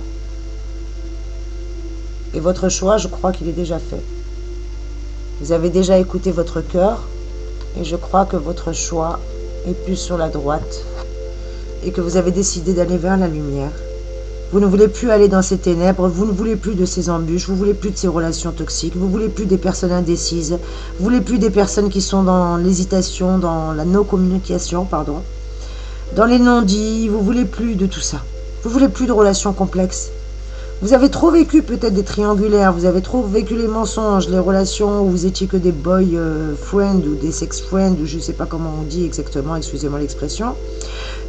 Et votre choix, je crois qu'il est déjà fait. Vous avez déjà écouté votre cœur. Et je crois que votre choix est plus sur la droite. Et que vous avez décidé d'aller vers la lumière. Vous ne voulez plus aller dans ces ténèbres, vous ne voulez plus de ces embûches, vous ne voulez plus de ces relations toxiques, vous ne voulez plus des personnes indécises, vous ne voulez plus des personnes qui sont dans l'hésitation, dans la non-communication, dans les non-dits, vous ne voulez plus de tout ça. Vous ne voulez plus de relations complexes. Vous avez trop vécu peut-être des triangulaires, vous avez trop vécu les mensonges, les relations où vous étiez que des boy friends ou des sex friends, ou je ne sais pas comment on dit exactement, excusez-moi l'expression.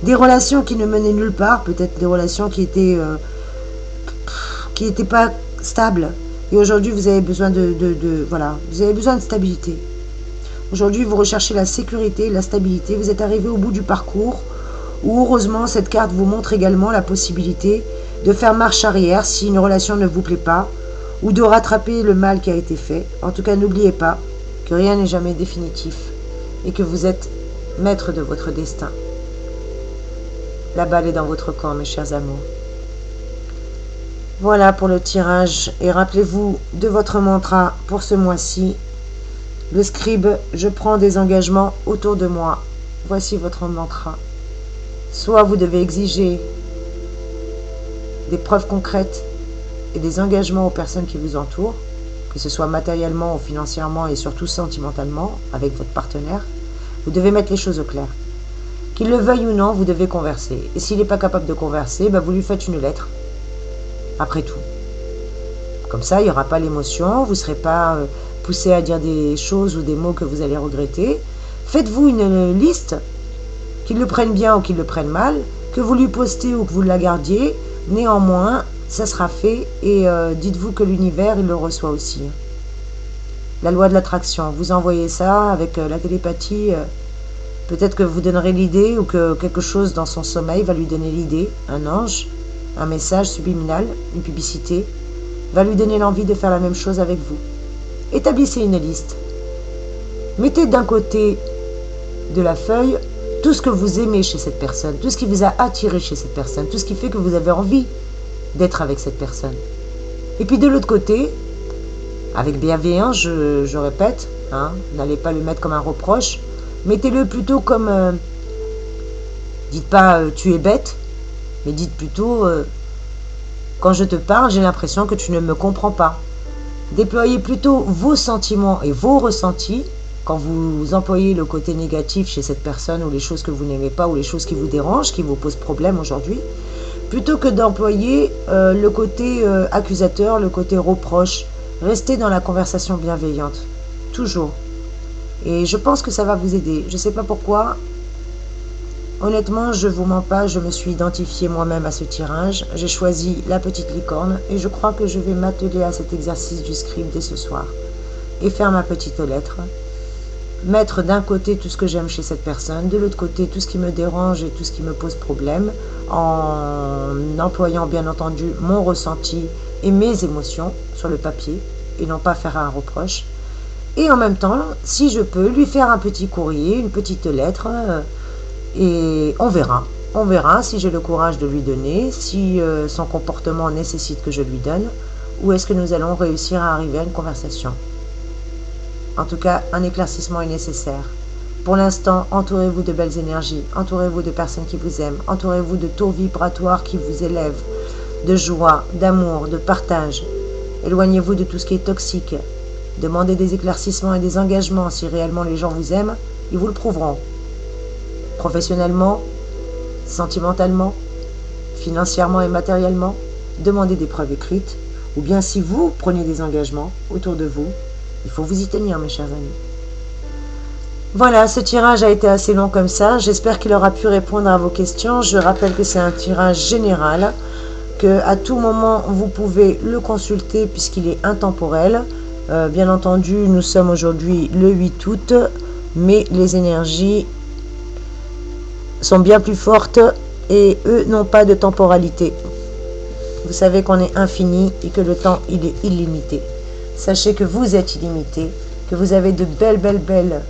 Des relations qui ne menaient nulle part, peut-être des relations qui étaient pas stables. Et aujourd'hui, vous avez besoin voilà, vous avez besoin de stabilité. Aujourd'hui, vous recherchez la sécurité, la stabilité. Vous êtes arrivé au bout du parcours où, heureusement, cette carte vous montre également la possibilité de faire marche arrière si une relation ne vous plaît pas ou de rattraper le mal qui a été fait. En tout cas, n'oubliez pas que rien n'est jamais définitif et que vous êtes maître de votre destin. La balle est dans votre camp, mes chers amours. Voilà pour le tirage. Et rappelez-vous de votre mantra pour ce mois-ci. Le scribe, je prends des engagements autour de moi. Voici votre mantra. Soit vous devez exiger des preuves concrètes et des engagements aux personnes qui vous entourent, que ce soit matériellement ou financièrement et surtout sentimentalement avec votre partenaire. Vous devez mettre les choses au clair. Qu'il le veuille ou non, vous devez converser. Et s'il n'est pas capable de converser, vous lui faites une lettre. Après tout. Comme ça, il n'y aura pas l'émotion, vous ne serez pas poussé à dire des choses ou des mots que vous allez regretter. Faites-vous une liste, qu'il le prenne bien ou qu'il le prenne mal, que vous lui postez ou que vous la gardiez. Néanmoins, ça sera fait et dites-vous que l'univers, il le reçoit aussi. La loi de l'attraction, vous envoyez ça avec la télépathie. Peut-être que vous donnerez l'idée ou que quelque chose dans son sommeil va lui donner l'idée, un ange, un message subliminal, une publicité, va lui donner l'envie de faire la même chose avec vous. Établissez une liste. Mettez d'un côté de la feuille tout ce que vous aimez chez cette personne, tout ce qui vous a attiré chez cette personne, tout ce qui fait que vous avez envie d'être avec cette personne. Et puis de l'autre côté, avec bienveillance, je répète, n'allez pas le mettre comme un reproche, mettez-le plutôt comme, dites pas tu es bête, mais dites plutôt quand je te parle, j'ai l'impression que tu ne me comprends pas. Déployez plutôt vos sentiments et vos ressentis quand vous employez le côté négatif chez cette personne ou les choses que vous n'aimez pas ou les choses qui vous dérangent, qui vous posent problème aujourd'hui, plutôt que d'employer le côté accusateur, le côté reproche. Restez dans la conversation bienveillante, toujours. Et je pense que ça va vous aider. Je ne sais pas pourquoi. Honnêtement, je ne vous mens pas, je me suis identifiée moi-même à ce tirage. J'ai choisi la petite licorne et je crois que je vais m'atteler à cet exercice du scribe dès ce soir. Et faire ma petite lettre. Mettre d'un côté tout ce que j'aime chez cette personne, de l'autre côté tout ce qui me dérange et tout ce qui me pose problème, en employant bien entendu mon ressenti et mes émotions sur le papier et non pas faire un reproche. Et en même temps, si je peux, lui faire un petit courrier, une petite lettre, et on verra. On verra si j'ai le courage de lui donner, si son comportement nécessite que je lui donne, ou est-ce que nous allons réussir à arriver à une conversation. En tout cas, un éclaircissement est nécessaire. Pour l'instant, entourez-vous de belles énergies, entourez-vous de personnes qui vous aiment, entourez-vous de taux vibratoires qui vous élèvent, de joie, d'amour, de partage. Éloignez-vous de tout ce qui est toxique. Demandez des éclaircissements et des engagements si réellement les gens vous aiment, ils vous le prouveront. Professionnellement, sentimentalement, financièrement et matériellement, demandez des preuves écrites, ou bien si vous prenez des engagements autour de vous, il faut vous y tenir, mes chers amis. Voilà, ce tirage a été assez long comme ça. J'espère qu'il aura pu répondre à vos questions. Je rappelle que c'est un tirage général, que à tout moment vous pouvez le consulter puisqu'il est intemporel. Bien entendu, nous sommes aujourd'hui le 8 août, mais les énergies sont bien plus fortes et eux n'ont pas de temporalité. Vous savez qu'on est infini et que le temps il est illimité. Sachez que vous êtes illimité, que vous avez de belles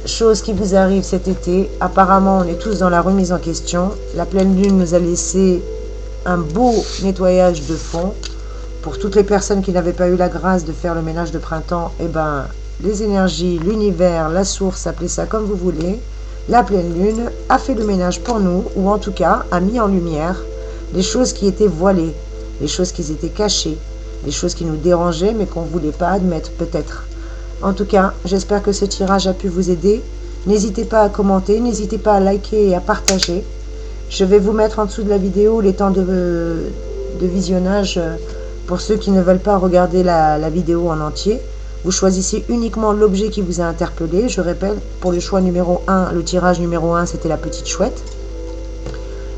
choses qui vous arrivent cet été. Apparemment, on est tous dans la remise en question. La pleine lune nous a laissé un beau nettoyage de fond. Pour toutes les personnes qui n'avaient pas eu la grâce de faire le ménage de printemps, eh ben, les énergies, l'univers, la source, appelez ça comme vous voulez, la pleine lune a fait le ménage pour nous, ou en tout cas a mis en lumière les choses qui étaient voilées, les choses qui étaient cachées, les choses qui nous dérangeaient mais qu'on ne voulait pas admettre peut-être. En tout cas, j'espère que ce tirage a pu vous aider. N'hésitez pas à commenter, n'hésitez pas à liker et à partager. Je vais vous mettre en dessous de la vidéo les temps de visionnage pour ceux qui ne veulent pas regarder la vidéo en entier. Vous choisissez uniquement l'objet qui vous a interpellé. Je répète, pour le choix numéro 1, le tirage numéro 1, c'était la petite chouette.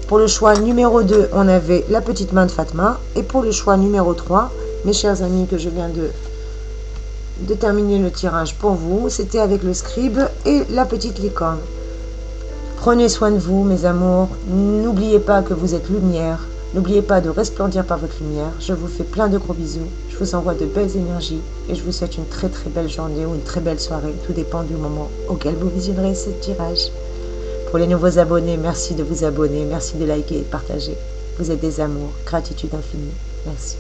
Pour le choix numéro 2, on avait la petite main de Fatma. Et pour le choix numéro 3, mes chers amis, que je viens de terminer le tirage pour vous, c'était avec le scribe et la petite licorne. Prenez soin de vous, mes amours. N'oubliez pas que vous êtes lumière. N'oubliez pas de resplendir par votre lumière. Je vous fais plein de gros bisous. Je vous envoie de belles énergies et je vous souhaite une très belle journée ou une très belle soirée. Tout dépend du moment auquel vous visionnerez ce tirage. Pour les nouveaux abonnés, merci de vous abonner. Merci de liker et de partager. Vous êtes des amours. Gratitude infinie. Merci.